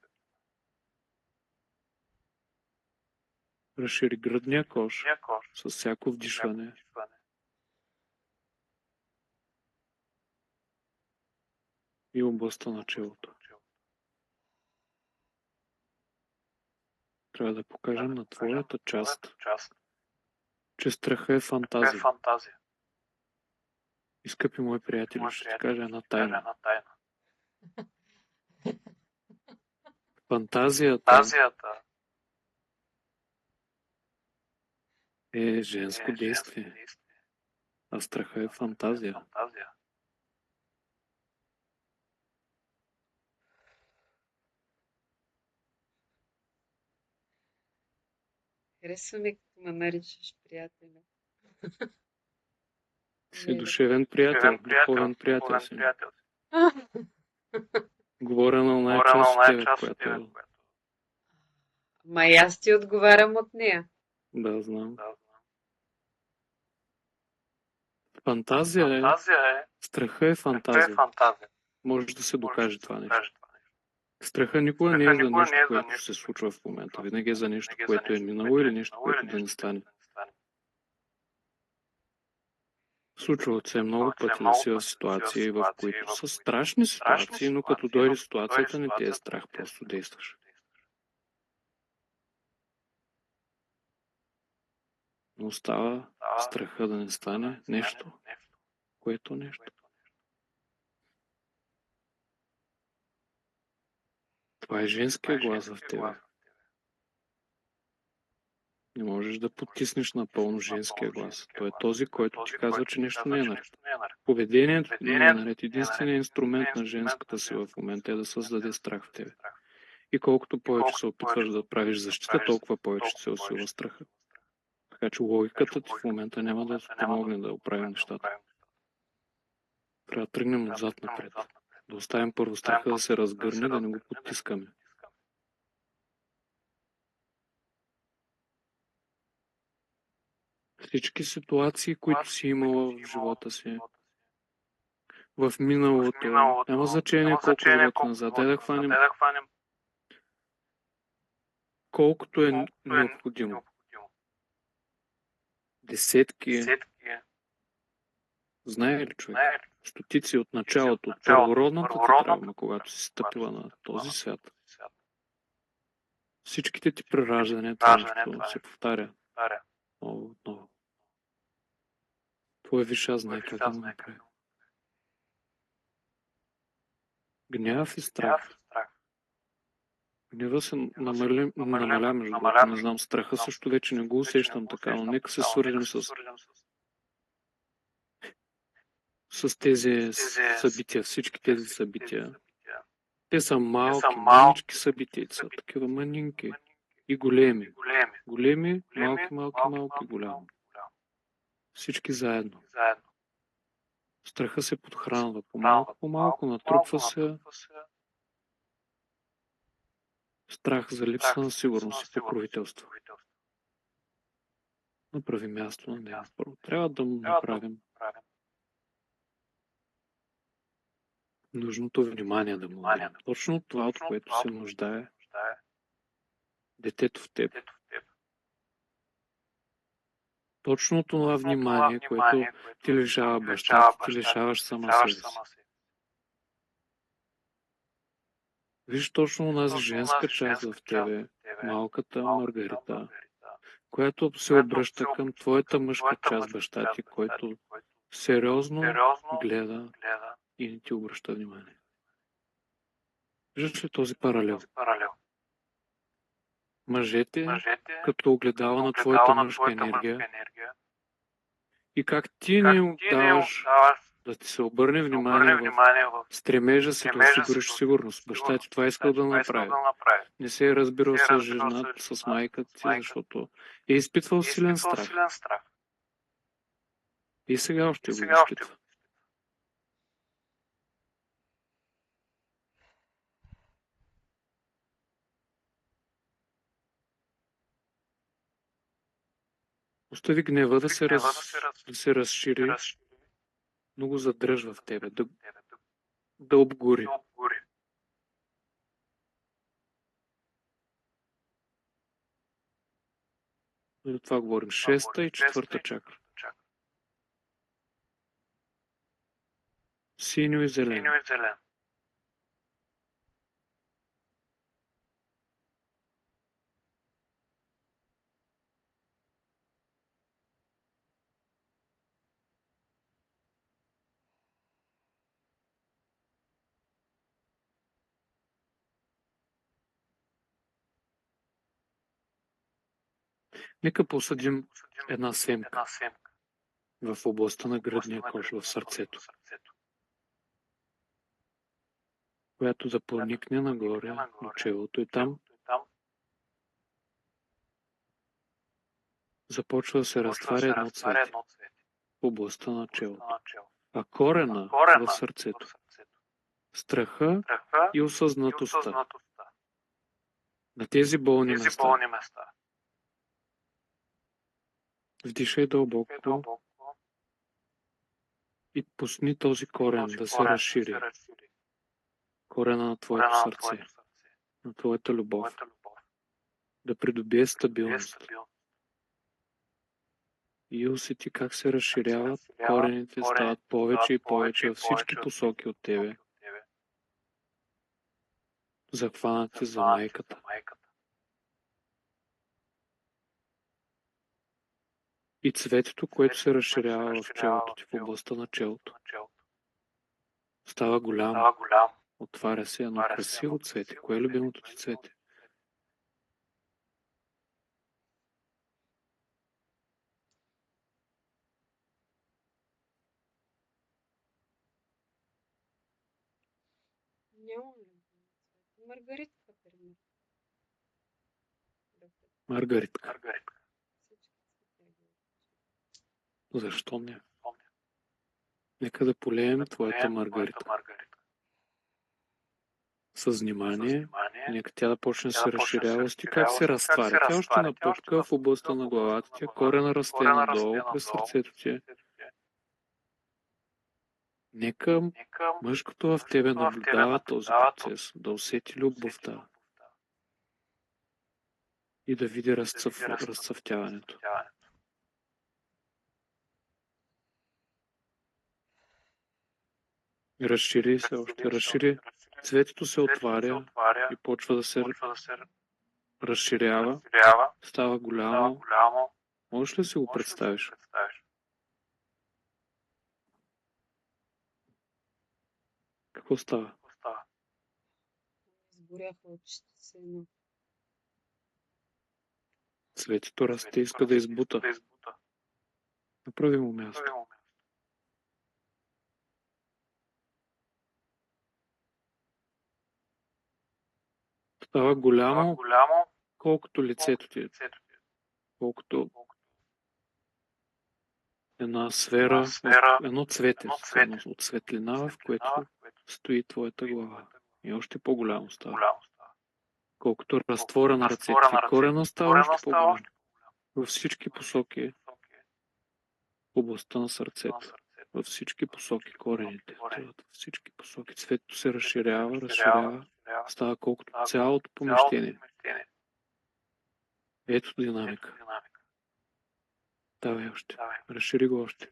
Разшири гръдния кош с всяко вдишване. И областта на челото. Трябва да покажем на твоята част, че страха е фантазия. И, скъпи мои приятели, ще ти кажа една тайна. Фантазията е женско действие, а страха е фантазия. Харесва ми, като ме наричаш приятеля. Си душевен приятел, духовен приятел си. Говоря на оная част от тебе, която... Ма и аз ти отговарям от нея. Да, знам. Фантазия е... Страха е фантазия. Може да се докаже това нещо. Страха никога не е за нещо, което се случва в момента. Винаги е за нещо, което е минало или нещо, което да не стане. Случват се много пъти да си в ситуации, в които са страшни ситуации, но като дойде ситуацията не те е страх, просто действаш. Но остава страха да не стане нещо, което нещо. Това е женския глас в тебе. Не можеш да потиснеш напълно женския глас. Той е този, който ти казва, че нещо не е наред. Поведението не е наред. Единственият инструмент на женската сила в момента е да създаде страх в тебе. И колкото повече се опитваш да правиш защита, толкова повече се усилва страха. Така че логиката ти в момента няма да помогне да оправим нещата. Трябва да тръгнем отзад напред. Да оставим първо страха да се разгърне, да не го потискаме. Всички ситуации, които си имала в живота си, в миналото, няма значение колко животи назад. Да хванем колкото е необходимо. Десетки, знае ли човек, стотици от началото, от първородната ти травма, когато си стъпила на този свят. Всичките ти прераждания, това нещо се повтаря отново. Твой висш аз знае как да го направи. Гняв и страх. Гнева се намаля, между другото, не знам, страха също вече не го усещам така, но нека се свържем с тези събития, всички тези събития. Те са малки, манички събития, са такива манинки и големи. Големи, малки, голями. Всички заедно. Страха се подхранва по-малко, натрупва се. Страх за липса на сигурност и покровителство. Направи място на него. Първо трябва да му направим нужното внимание да му дадем. Точно това, от което се нуждае детето в теб. Точно това внимание, което ти лишава бащата, ти лишаваш сама себе си. Виж точно онази женска част в тебе, малката Маргарита, която се обръща към твоята мъжка част, баща ти, който сериозно гледа и не ти обръща внимание. Виждаш ли този паралел? Мъжете като огледала на твоята мъжка енергия и как ти не даваш да ти се обърне внимание в стремежа си да осигуриш сигурност. Баща ти това искал да направи. Не се е разбирал с жена, с майка ти, защото е изпитвал силен страх. И сега още го изпитва. Остави гнева да се разшири, но го задръжва в тебе, да обгори. За това говорим. 6-та и 4-та чакра. Синьо и зелено. Нека посадим една семка в областта на гръдния кош, в сърцето, която да проникне нагоре до челото и там започва да се разтваря едно цвете в областта на челото. А корена в сърцето, страха и осъзнатостта на тези болни места. Вдишай дълбоко и пусни този корен да се разшири. Корена на твоето сърце, на твоята любов, да придобие стабилност. И усети как се разширяват, корените стават повече и повече във всички посоки от тебе, захванати за майката. И цветето, което се разширява в челото ти, в областта на челото, става голямо. Отваря се едно красиво цвете. Кое е любимото ти цвете? Маргаритка, примерно. Маргаритка. Защо не? Нека да полеем твоята маргаритка. С внимание, нека тя да почне да се разширява. Сти как се разтваря. Тя още напъпка в областта на главата ти, корена расте надолу през сърцето ти. Нека мъжкото в тебе наблюдава този процес, да усети любовта и да види разцъфтяването. Разшири се още, разшири. Цветето се отваря и почва да се разширява, става голямо. Можеш ли си го представиш? Какво става? Изгоряха очите си. Цветето расте, иска да избута. Направи му място. Става голямо, колкото лицето ти е. Колкото една сфера, едно цвете, от светлина, в което стои твоята глава. И още по-голямо става. Колкото разтвора на ръцете ти, корена става още по-голям. Във всички посоки, в областта на сърцето, във всички посоки корените, във всички посоки цветето се разширява, става колкото цялото помещение. Ето динамика. Давай още. Разшири го още.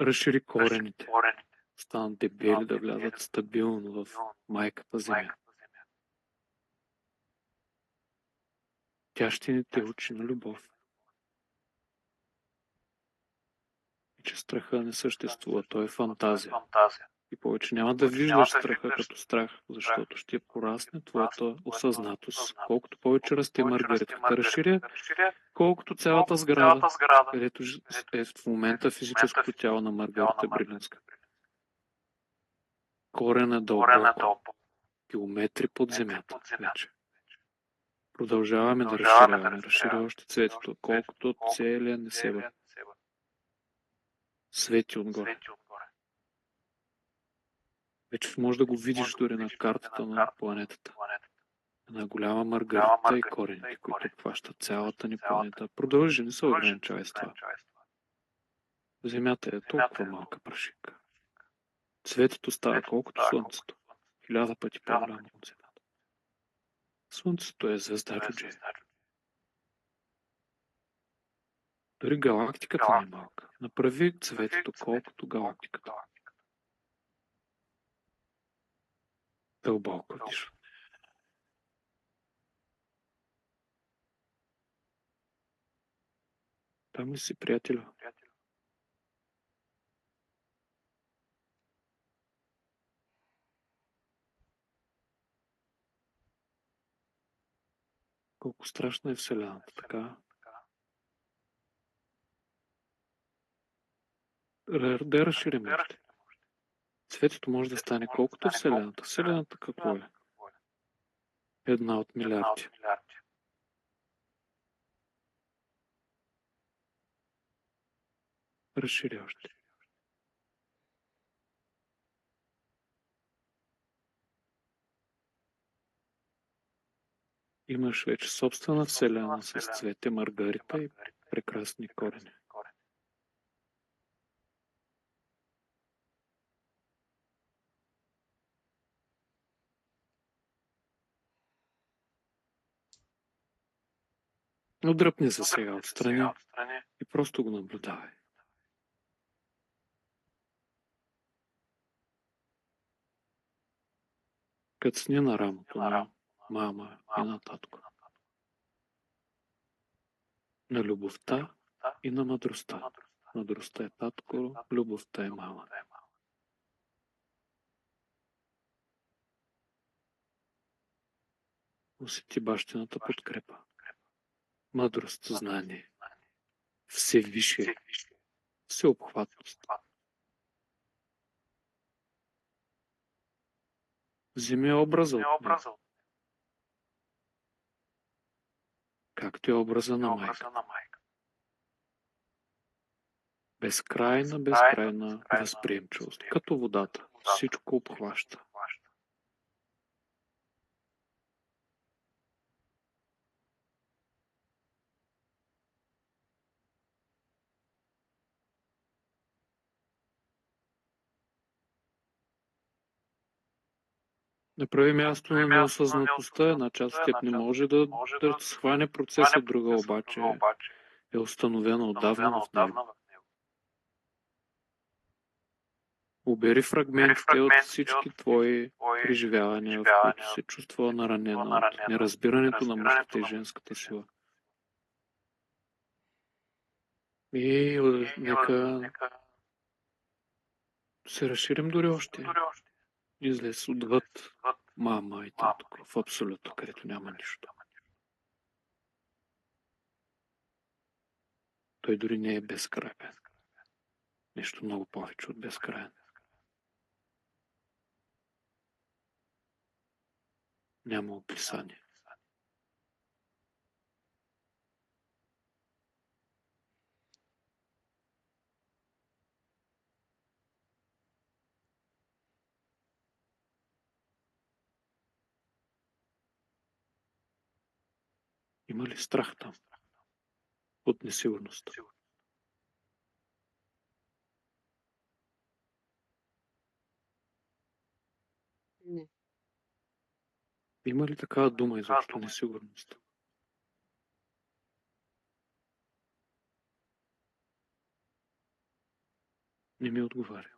Разшири корените. Станат дебели, да влязат стабилно в майката земя. Тя ще ни те учи на любов. И че страха не съществува, той е фантазия. И повече няма да виждаш страха като страх, защото ще порасне твоята осъзнатост. Колкото повече расте маргаритката разширя, колкото цялата сграда, където е в момента физическото тяло на Маргарита Брилинска. Корен е дълбоко, километри под земята вече. Продължаваме да разширяваме. Разширя още цветето, колкото целия не се свети отгоре. Вече можеш да го видиш дори на картата на планетата. Една голяма маргарита и корените, които обхващат цялата ни планета. Продължи, не се ограничавай с това. Земята е толкова малка прашинка. Цветето става колкото Слънцето. 1000 пъти по-голямо от Земята. Слънцето е звезда джудже. Дори галактиката не е малка. Направи цветето колкото галактиката. Дълбоко дишам. Там ли си, приятелю? Колко страшна е Вселената, така? Да разширим още. Цветето може да стане колкото Вселената. Вселената какво е? Една от милиарди. Разшири още. Имаш вече собствена Вселена с цвете маргарита и прекрасни корени. Отдръпни се сега отстрани и просто го наблюдавай. Кацни на рамото на мама и на татко. На любовта и на мъдростта. Мъдростта е татко, любовта е мама. Усети бащината подкрепа. Мъдрост, знание. Всевишие. Всеобхватност. Вземи образа от него. Както е образа на майка. Безкрайна възприемчивост. Като водата. Всичко обхваща. Направи място на неосъзнатостта. Една част от теб не може да схване процеса, друга обаче е установена отдавна в него. Убери фрагментите от всички твои преживявания, в които се чувства наранена от неразбирането на мъжката и женската сила. И нека се разширим дори още. Излез отвъд мама и татко, в абсолютно, където няма нищо. Той дори не е безкрайен. Нещо много повече от безкрайен. Няма описание. Има ли страх там от несигурността? Не. Има ли такава дума изобщо несигурност? Не ми отговаря.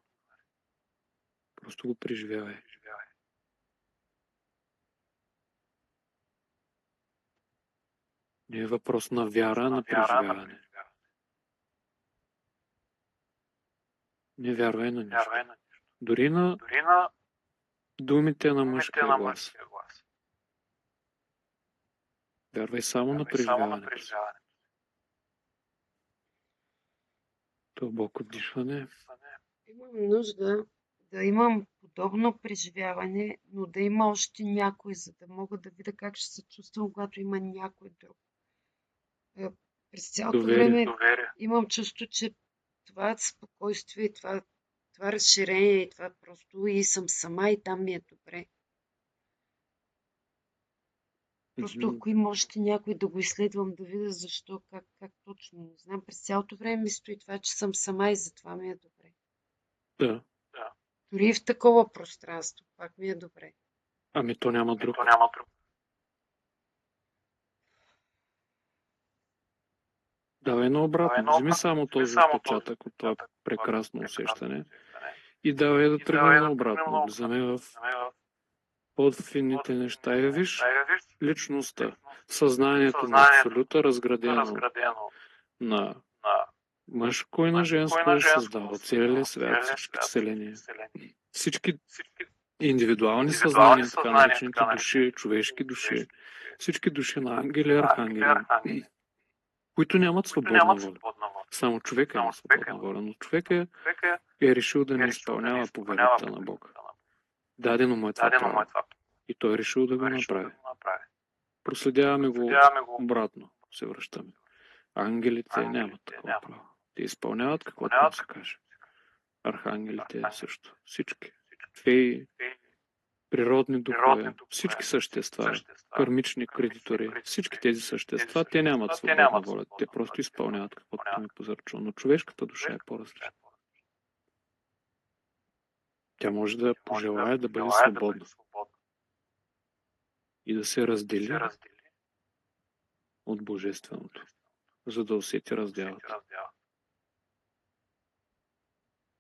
Просто го преживявай. Не е въпрос на вяра, а на преживяване. Не вярвай на нищо. Дори на думите на мъжкия глас. Вярвай само на преживяването си. Дълбоко дишане. Имам нужда да имам подобно преживяване, но да има още някой, за да мога да видя как ще се чувствам, когато има някой друг. През цялото време имам чувство, че това спокойствие, това разширение и това просто и съм сама и там ми е добре. Просто ако има още някой да го изследвам, да видя защо, как точно. Не знам, през цялото време ми стои това, че съм сама и затова ми е добре. Да. Дори и в такова пространство, пак ми е добре. Ами то няма друг. Давай наобратно. Вземи само този отпечатък от това прекрасно усещане и давай да тръгнем наобратно. Влизаме в по-фините неща и виж личността. Съзнанието на абсолюта, разградено на мъжко и на женско, създава целия свят, всички вселения. Всички индивидуални съзнания, така наречените души, човешки души, всички души на ангели и архангели, които нямат свободна воля. Само човека има свободна воля, но човека е решил да не изпълнява повелята на Бога. Дадено му е това право. И той е решил да го направи. Проследяваме го обратно, се връщаме. Ангелите нямат такова право. Те изпълняват каквото им се каже. Архангелите също. Всички. Феи, природни духове, всички същества, кармични кредитори, всички тези същества, те нямат свободна воля. Те просто изпълняват каквото им е позарчено. Но човешката душа е по-различна. Тя може да пожелае да бъде свободна и да се раздели от Божественото, за да усети раздялата.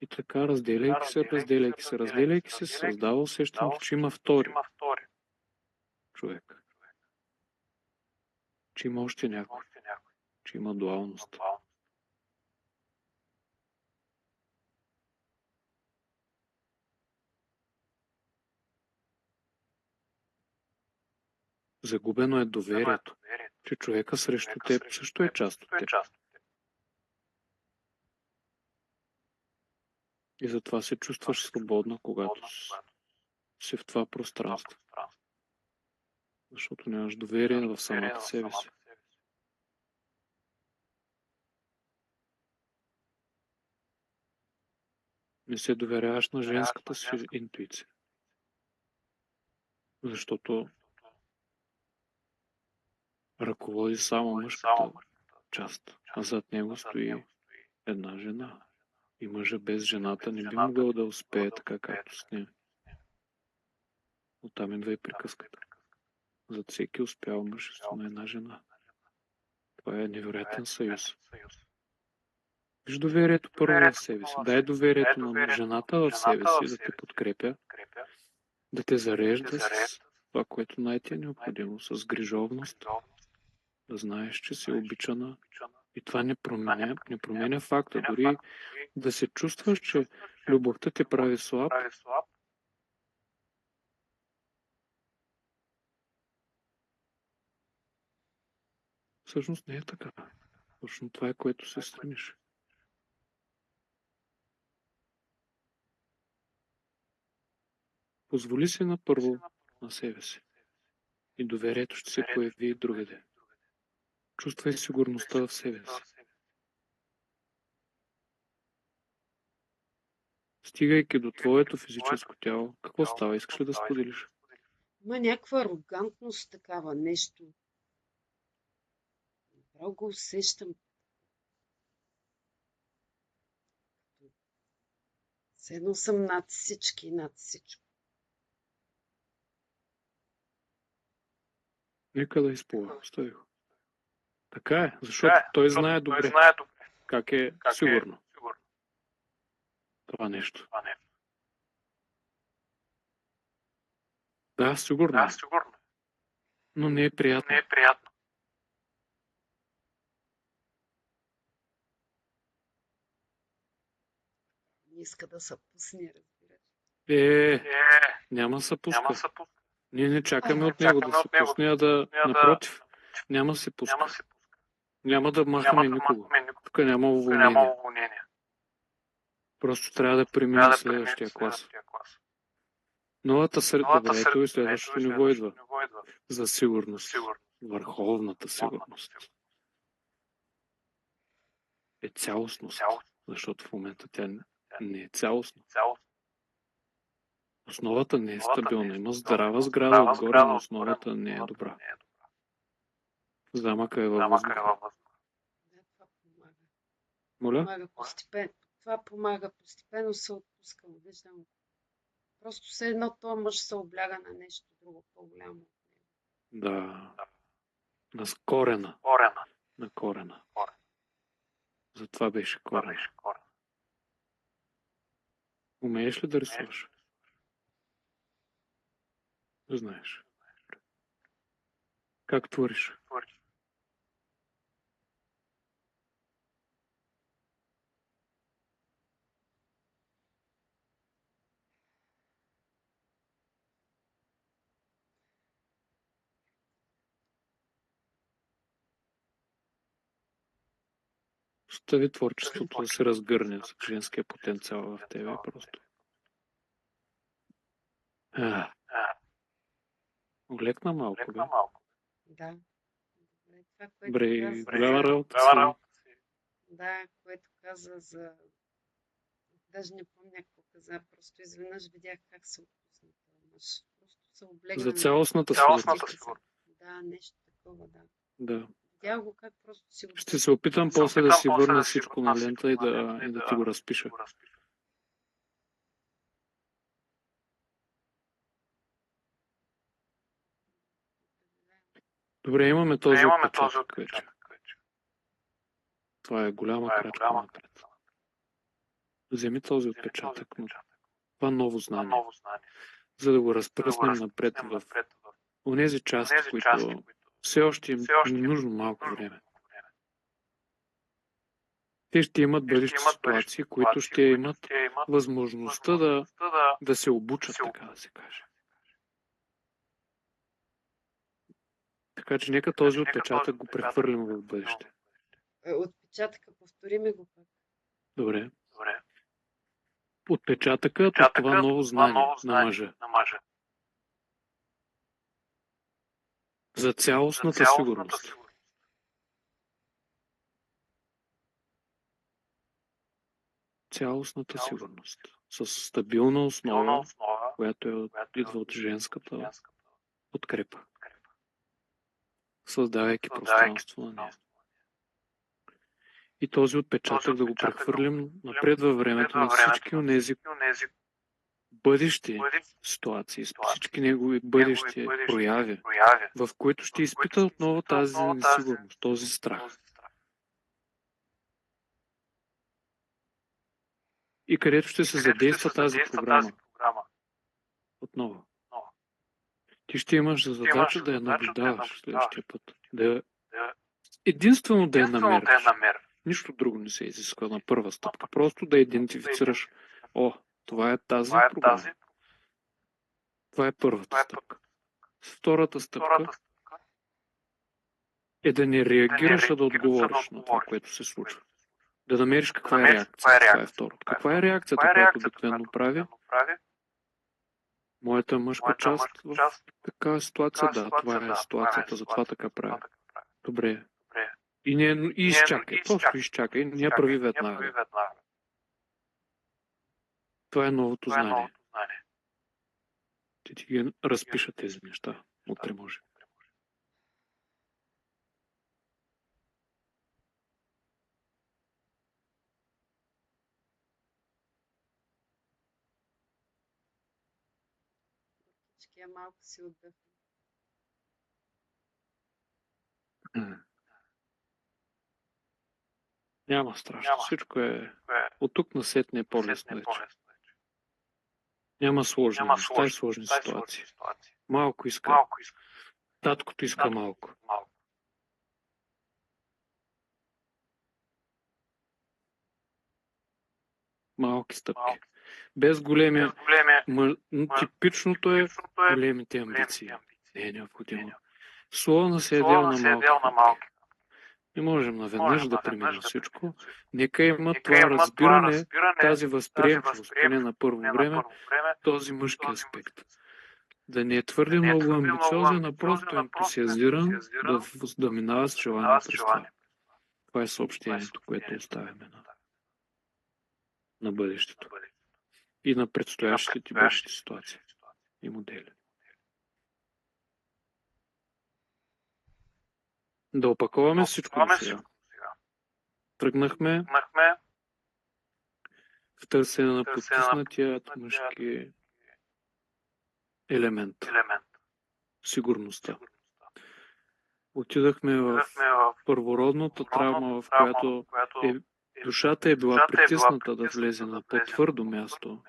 И така, разделяйки се, създава усещането, че има втори човек. Че има още някой. Че има дуалност. Загубено е доверието, че човека срещу теб също е част от теб. И затова се чувстваш свободно, когато си в това пространство. Защото нямаш доверие в самата себе си. Не се доверяваш на женската си интуиция. Защото ръководи само мъжката част, а зад него стои една жена. И мъжа без жената не би могъл да успее така, както с нея. Оттам идва и приказката. Зад всеки успял мъж стои една жена. Това е невероятен съюз. Виж доверието първо в себе си. Дай доверието на жената в себе си да те подкрепя, да те зарежда с това, което най-ти е необходимо, с грижовност, да знаеш, че си обичана. И това не променя факта. Дори да се чувстваш, че любовта те прави слаб, всъщност не е така. Точно това е, което се стремиш. Позволи си напърво на себе си. И доверието ще се появи и другаде. Чувствай сигурността в себе си. Стигайки до твоето физическо тяло, какво става? Искаш ли да споделиш? Има някаква арогантност, такава нещо. Направо го усещам. Все едно съм над всички, над всичко. Нека да изплува. Остави го. Така е, защото той знае добре как е сигурно това нещо. Да, сигурно. Но не е приятно. иска да се пусне, разбираш. Няма се пуска. Ние не чакаме от него да се пусне, а да, напротив, няма се пуска. Няма да махаме никого. Тук няма уволнение. Просто трябва да преминем следващия клас. Новата Добре, ето и следващото ниво идва. За сигурност. Върховната сигурност. Е цялостност. Защото в момента тя не е цялостна. Основата не е стабилна. Има здрава сграда отгоре, но основата не е добра. Замъка е във въздуха. Това помага. Моля? Това помага. Постепенно се отпускам. Виждам. Просто все едно този мъж се обляга на нещо друго по-голямо. Да. На корена. На корена. Затова беше корена. Умееш ли да рисуваш? Знаеш. Как твориш? Остави творчеството да се разгърне за женския потенциал в тебе просто. Олекна малко, бе. Да. Добре, голяма работа си. Да, което каза за... Даже не помня какво каза, просто изведнъж видях как се отпусна този мъж. Просто се облегна. За цялостната сигурност. Да, нещо такова, да. Да. Видях го как просто си го... Ще се опитам после да си върна всичко на лента и да ти го разпиша. Добре, имаме този отпечатък вече. Това е голяма крачка напред. Вземи този отпечатък, но това ново знание, за да го разпръснем напред в онези части, които все още им е нужно малко време. Те ще имат бъдещи ситуации, които ще имат възможността да се обучат, така да се каже. Така че нека този отпечатък го прехвърлим в бъдеще. Отпечатъка, повтори ми го пак. Добре. Отпечатъкът от това ново знание на мъжа. За цялостната сигурност. Цялостната сигурност. С стабилна основа, която идва от женската подкрепа. Създавайки пространство на нея. И този отпечатък да го прехвърлим напред във времето на всички онези бъдещи ситуации, всички негови бъдещи прояви, в които ще изпита отново тази несигурност, този страх. И където ще се задейства тази програма. Отново. Ти ще имаш за задача да я наблюдаваш следващия път. Единствено да я намериш. Нищо друго не се изисква на първа стъпка. Просто да идентифицираш. Това е тази програма. Това е първата стъпка. Втората стъпка е да не реагираш, а да отговориш на това, което се случва. Да намериш каква е реакцията. Това е второто. Каква е реакцията, която обикновено прави? Моята мъжка част в такава ситуация, да, това е ситуацията, затова така прави. Добре. И изчакай, просто изчакай, не я прави веднага. Това е новото знание. Ти ги разпиша тези неща. Утре може. Я малко си отдъхна. Няма страшно. Всичко е от тук насетне по-лесно вече. Няма сложни неща и сложни ситуации. Малко иска. Таткото иска малко. малки стъпки. Без големи... Типичното е големите амбиции. Не е необходимо. Слона се е дел на малки хапки. Не можем наведнъж да преминем всичко. Нека има това разбиране, тази възприемчивост, поне на първо време, този мъжки аспект. Да не е твърде много амбициозен, а просто ентусиазиран, да минава с желание през това. Това е съобщението, което оставяме на бъдещето и на предстоящите ти бъдещи ситуации и модели. Да опаковаме всичко до сега. Тръгнахме в търсене на потиснатият мъжки елемент. Сигурността. Отидахме в първородната травма, в която душата е била притисната да влезе на по-твърдо място.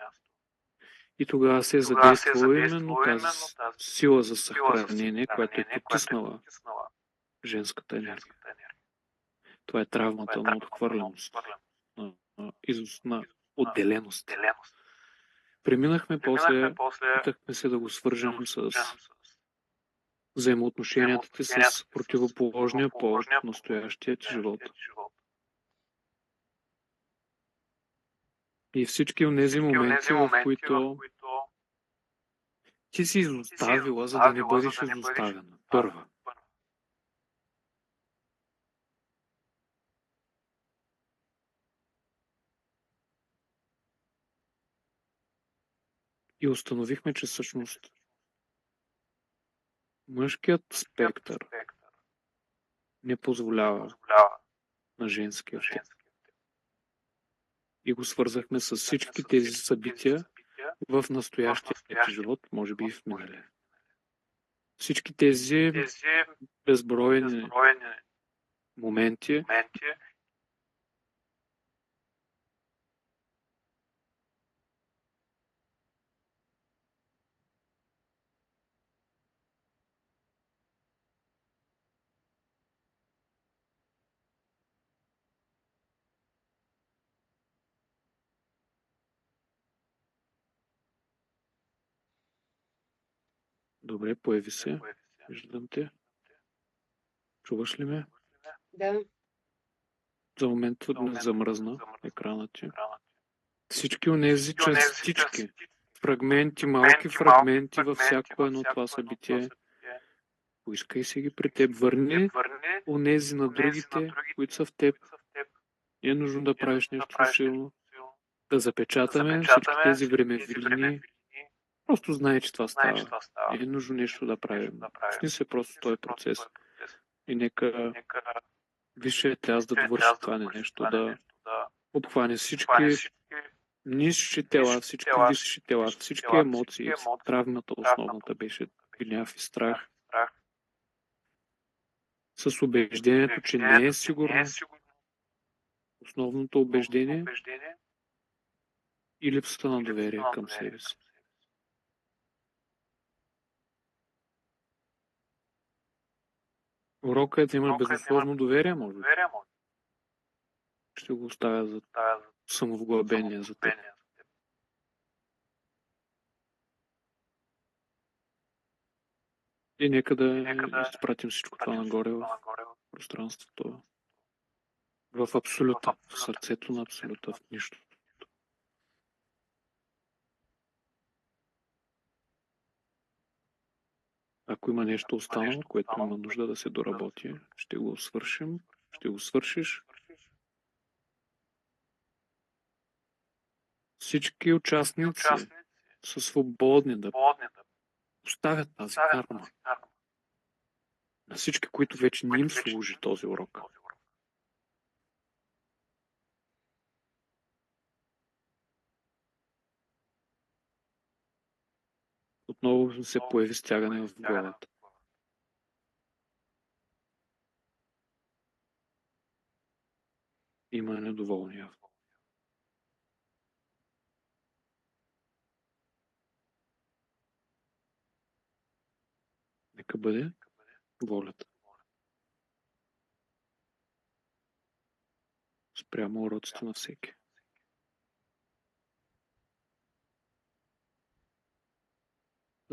И тогава се е задействала именно тази сила за съхранение, която е потиснала женската енергия. Това е травмата на отхвърленост, на отделеност. Преминахме после, питахме се да го свържем с взаимоотношенията ти с противоположния пол в настоящия ти живот. И всички от тези моменти, в които ти си изоставила, за да не бъдеш изоставена. Първа. И установихме, че всъщност мъжкият спектър не позволява на женския тип. И го свързахме с всички тези събития в настоящия ти живот, може би и в миналия. Всички тези безбройни моменти, добре, появи се. Виждам те. Чуваш ли ме? Да. За момент замръзна екранът ти. Всички онези частички, фрагменти, малки фрагменти във всяко едно това събитие, поискай си ги при теб. Върни онези на другите, които са в теб. Не е нужно да правиш нещо силно. Да запечатаме всички тези времеви линии. Просто знай, че това става. Не е нужно нещо да правим. Пусни се просто този процес. И нека висшият аз да довърши това нещо, да обхване всички нисши тела, всички висши тела, всички емоции. Травмата основната беше гняв и страх. С убеждението, че не е сигурно. Основното убеждение и липсата на доверие към себе си. Урокът е да има безусловно доверие, може би. Ще го оставя за самовглъбение за теб. И нека да изпратим всичко това нагоре в пространството. В абсолюта, в сърцето на абсолюта, в нищо. Ако има нещо останало, което има нужда да се доработи, ще го свършим, ще го свършиш. Всички участници са свободни да оставят тази карма. На всички, които вече не им служи този урок. Отново се появи стягане в главата. Има недоволни. Нека бъде волята. Спрямо уроците на всеки.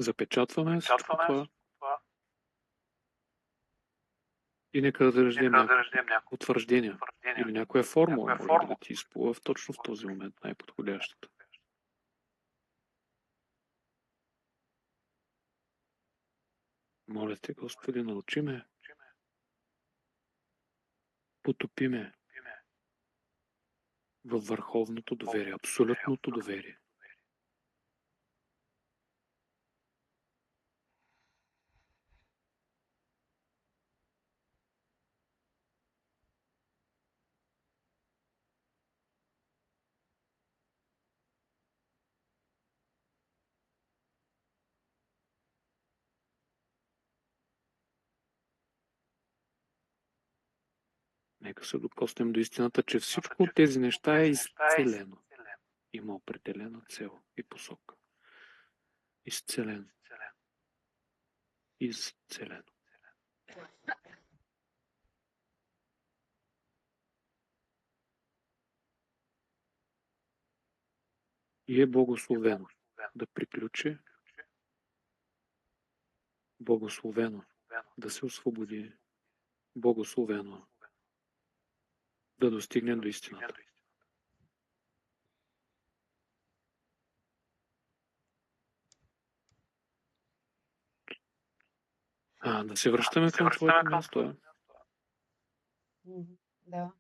Запечатваме всичко това и нека да дадем някакво потвърждение или някоя формула, може би да ти изплува точно в този момент най-подходящата. Моля те, Господи, научи ме, потопи ме във върховното доверие, абсолютното доверие. Нека се докоснем до истината, че всичко от тези неща е изцелено. Има определена цел и посока. Изцелено. Изцелено. И е благословено да приключи, благословено да се освободи, благословено да достигне до истината. Да се връщаме към твоето място. Да.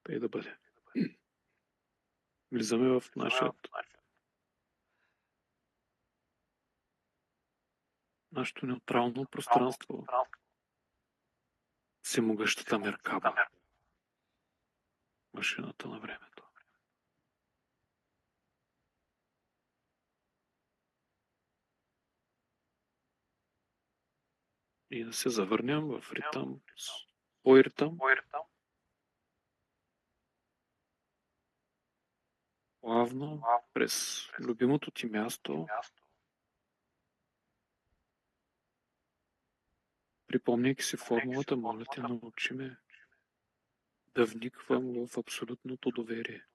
Тъй да бъде. Влизаме в нашето неутрално пространство. Всемогъщата Меркаба. Машината на времето. И да се завърнем в ритъм, свой ритъм. Плавно, през любимото ти място, припомняйки си формулата, моля те, научи ме да вниквам в абсолютното доверие.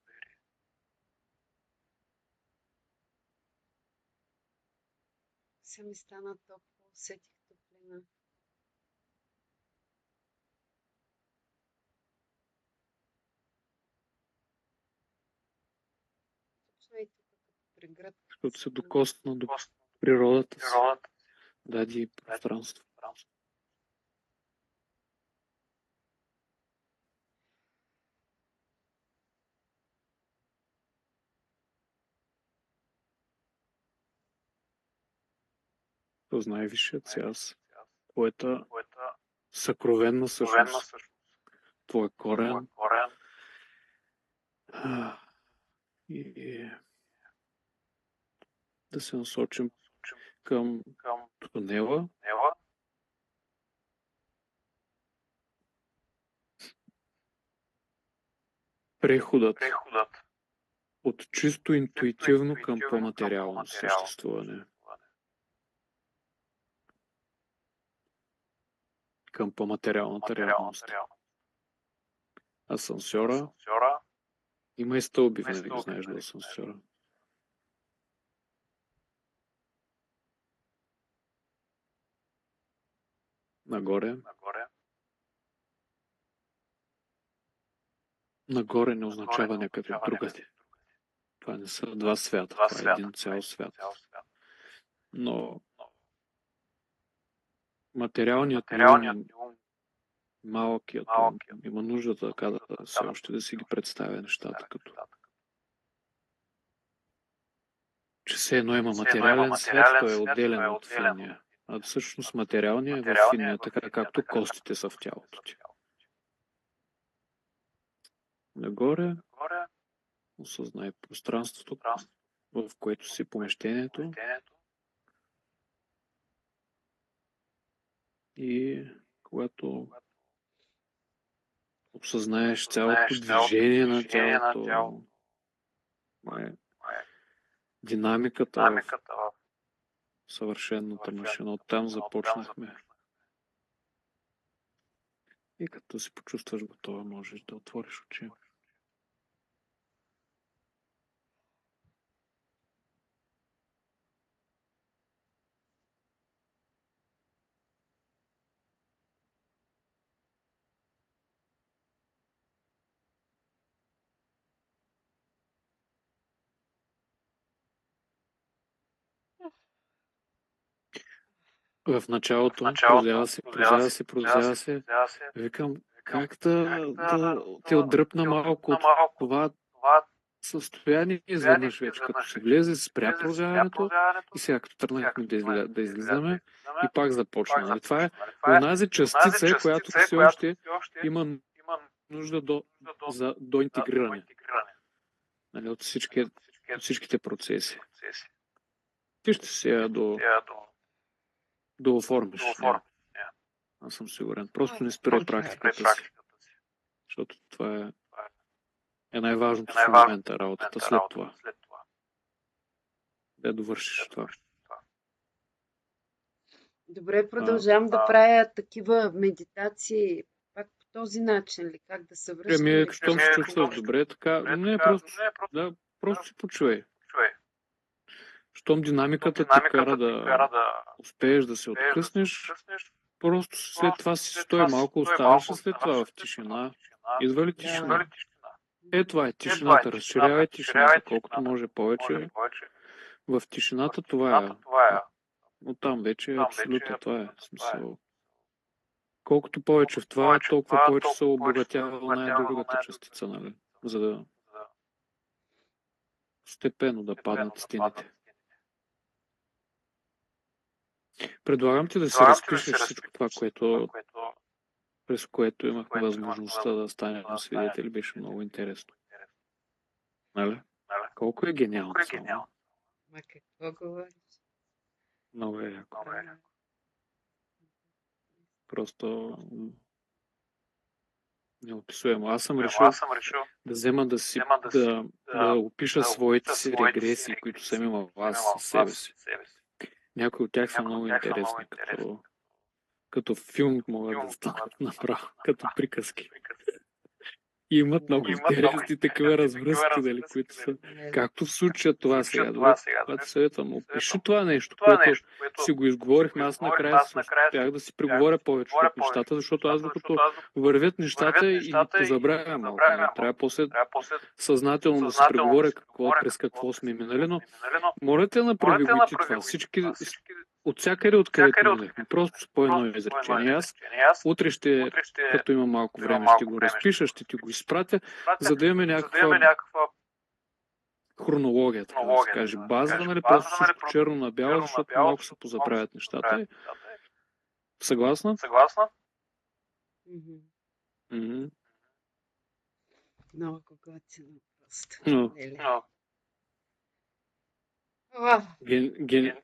Се ми стана топло, усетих топлина. Точно и тук, като прегръдка. Защото се докосна до природата си. Дади пространство. Познай висшият си аз, твоята съкровенна същност, твой корен и да се насочим към тунела, преходът от чисто интуитивно към по-материално съществуване. Към по-материалната реалност. Асансьора. Има и стълби, винаги знаеш до асансьора. Нагоре. Нагоре не означава някъде другаде. Това не са два свята, това е един цял свят. Но материалният ни ум, малкият ум, има нужда така да все още да си ги представя нещата като че все едно има материален свят, той е отделен от финния. А всъщност материалният е в финния, така както костите са в тялото ти. Нагоре осъзнай пространството, в което си помещението и когато осъзнаеш цялото движение на тялото, динамиката в съвършената машина. Оттам започнахме. И като се почувстваш готова, можеш да отвориш очи. В началото прозява се. Викам, как да те отдръпна малко от това състояние изведнъж вече, като се влезе, спря прозяването и сега като тръгнахме да излизаме и пак започна. Нали? Това е онази частица, която все още има нужда до интегриране, нали, от всичките процеси. Ти ще се да оформиш. Аз съм сигурен. Просто не спирай практиката си. Защото това е най-важното в момента, работата след това. Да довършиш това. Добре, продължавам да правя такива медитации пак по този начин ли? Как да се връщам? Щом се чувстваш добре, така, просто си почувай. Щом динамиката ти кара да успееш да се откъснеш, просто след това си стои малко, оставаш след това в тишина. Идва ли тишина? Това е тишината. Разширявай тишината, колкото може повече. В тишината това е. Оттам вече абсолютно това е смисъл. Колкото повече в това, толкова повече се обогатява най-другата частица, нали? За да степенно да паднат стените. Предлагам ти да си разпишеш всичко това, през което имахме възможността да станем свидетели. Беше много интересно. Нали? Колко е гениално само. Ма какво говориш? Много е яко. Просто неописуемо. Аз съм решил да взема да опиша своите си регресии, които съм имал аз със себе си. Някои от тях са много интересни, като филм могат да станат направо, като приказки. И имат много интересни такива развръзки, дали, които са... Както в случая това сега. Когато съветвам, опиши това нещо, което си го изговорихме. Аз накрая успях да си преговоря повече от нещата, защото аз докато вървят нещата и ги позабравям малко. Трябва после съзнателно да си преговоря през какво сме минали, но моля те направи го и ти това. Всички от всякъде откъдето минахме. Просто с по едно изречение. Аз утре като има малко време, ще го разпиша, ще ти го изпратя, за да имаме някаква хронология, така да се каже. База, нали, просто всичко черно на бяло, защото малко се позабравят нещата. Съгласна? Много готино просто.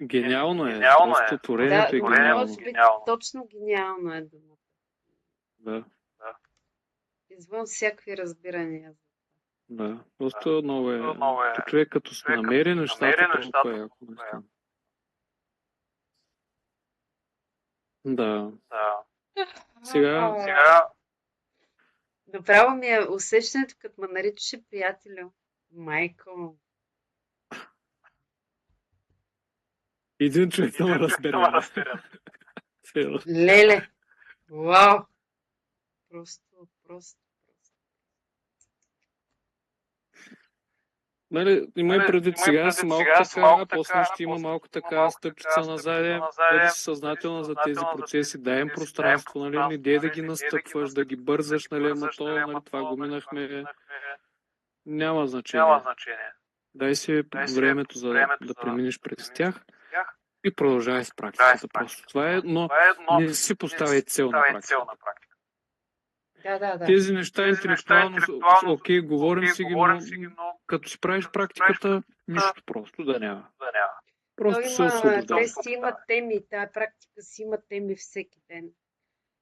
Гениално е. Просто творението е гениално. Точно гениално е думата. Да. Извън всякакви разбирания. Да, просто много е. Човек като се намери нещата, толкова е яко. Да. Сега... Направо ми е усещането, като ме наричаше приятелю. Майко. Един човек да ме разбере. Леле. Вау. Просто. Нали, имай предвид сега си малко така, а после ще има малко така стъпчица назад, бъди си съзнателна за тези процеси, дай им пространство, нали, не дей да ги настъпваш, да ги бързаш, нали, ама то, нали, това го минахме, няма значение. Дай си времето да преминеш през тях и продължавай с практиката просто. Това е, но не си поставяй цел на практиката. Да. Тези неща интелектуално, окей, говорим си ги, но като си правиш практиката, нищо просто да няма. Просто се освобождава. Те си имат теми, тая практика си има теми всеки ден.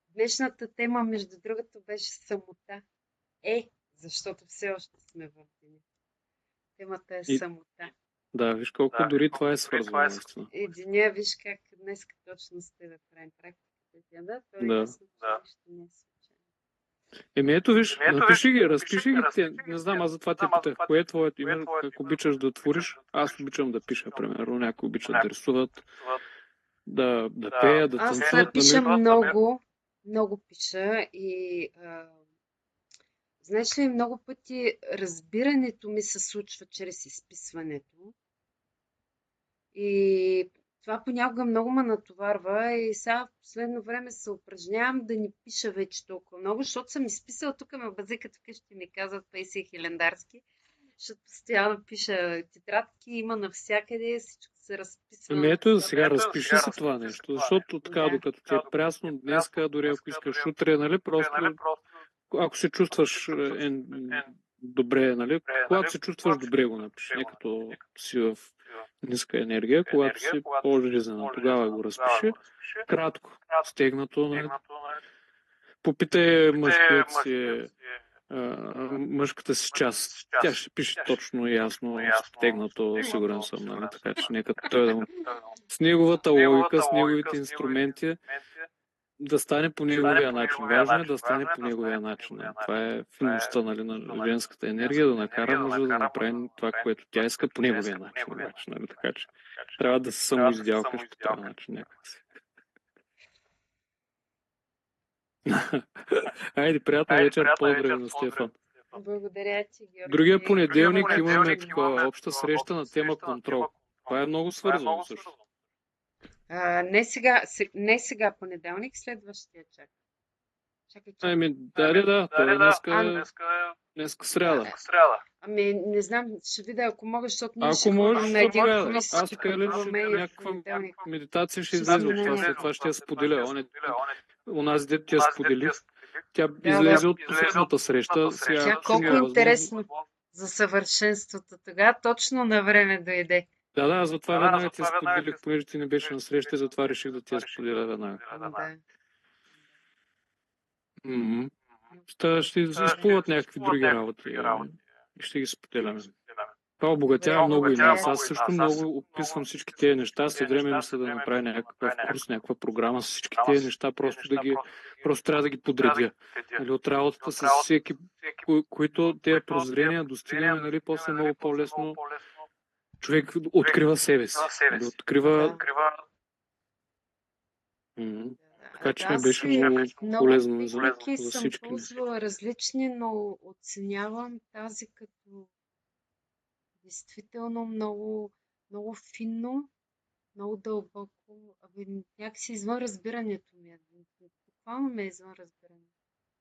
Днешната тема, между другото, беше самота. Защото все още сме в деня. Темата е самота. Да, виж колко дори това е свързано. И деня, виж как днес точно сте да правим практиката. Да, то е ясно, че не е случайно. Ето виж, разпиши ги те. Не знам, аз затова те питах. Кое е твоето име, как обичаш да твориш? Аз обичам да пиша, примерно. Някои обичат да рисуват, да пеят, да танцуват. Аз пиша много пиша и знаеш ли, много пъти разбирането ми се случва чрез изписването. И това понякога много ме натоварва и сега в последно време се упражнявам да не пиша вече толкова много, защото съм изписала тук ме базикат вкъщи ми казват Паисия Хилендарски, защото постоянно пиша тетрадки, има навсякъде, всичко се разписва. Ами ето сега разпиши си това нещо, защото така, докато ти е прясно днеска, дори ако искаш утре, нали, просто ако се чувстваш добре, нали, когато се чувстваш добре го напиши, не като си в ниска енергия, когато си по-жизнена, тогава го разпиши, кратко, стегнато, нали. Попитай мъжката си част. Тя ще пише точно и ясно, стегнато, сигурен съм, нали, така че нека той да му... С неговата логика, с неговите инструменти, да стане по неговия начин. Важно е да стане по неговия начин. Това е финността, нали, на женската енергия, да накара мъжа да направи това, което тя иска по неговия начин. Нали, така че трябва да се самоиздялкаш по този начин някакси. Айде, приятна вечер, по-добре на Стефан. Благодаря ти, Георги. Другия понеделник имаме такава обща среща на тема контрол. Това е много свързано също. Не сега понеделник, следващия чак. Ами, да, това е днеска сряда. Ами, не знам, ще видя, ако мога, защото ние ще ходим на един комис. Аз така ли, някаква медитация ще излезе от това, след това ще я споделя. Унази дето ти я сподели, тя излезе от последната среща. Тя колко интересно за съвършенството. Тогава точно на време дойде. Да, затова веднага ти я споделих, понеже ти не беше на среща, затова реших да ти я споделя веднага. Ще изплуват някакви други работи и ще ги споделяме. Това обогатява много и нас. Аз също много описвам всички тези неща. След време мисля да направя някакъв курс, някаква програма с всички тези неща, просто трябва да ги подредя. Нали, от работата с всеки, които тези прозрения достигаме, нали, после много по-лесно човек открива себе си. Нали, открива... Така че ми беше много полезно за всички. Съм ползвала различни, но оценявам тази като действително много, много финно, много дълбоко. Някакси извън разбирането ми. Буквално ме е извън разбирането.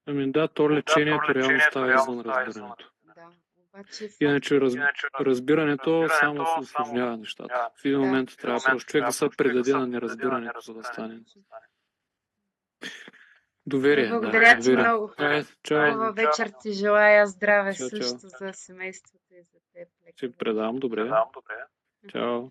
Ами да, то лечението реално става извън разбирането. Да, обаче... Иначе разбирането само се усложнява нещата. В един момент трябва просто човек да се предаде на неразбирането, за да стане. Доверие. Благодаря ти много. Чао. Хубава вечер ти желая, здраве също за семейството и за теб. Ще предавам добре. Чао.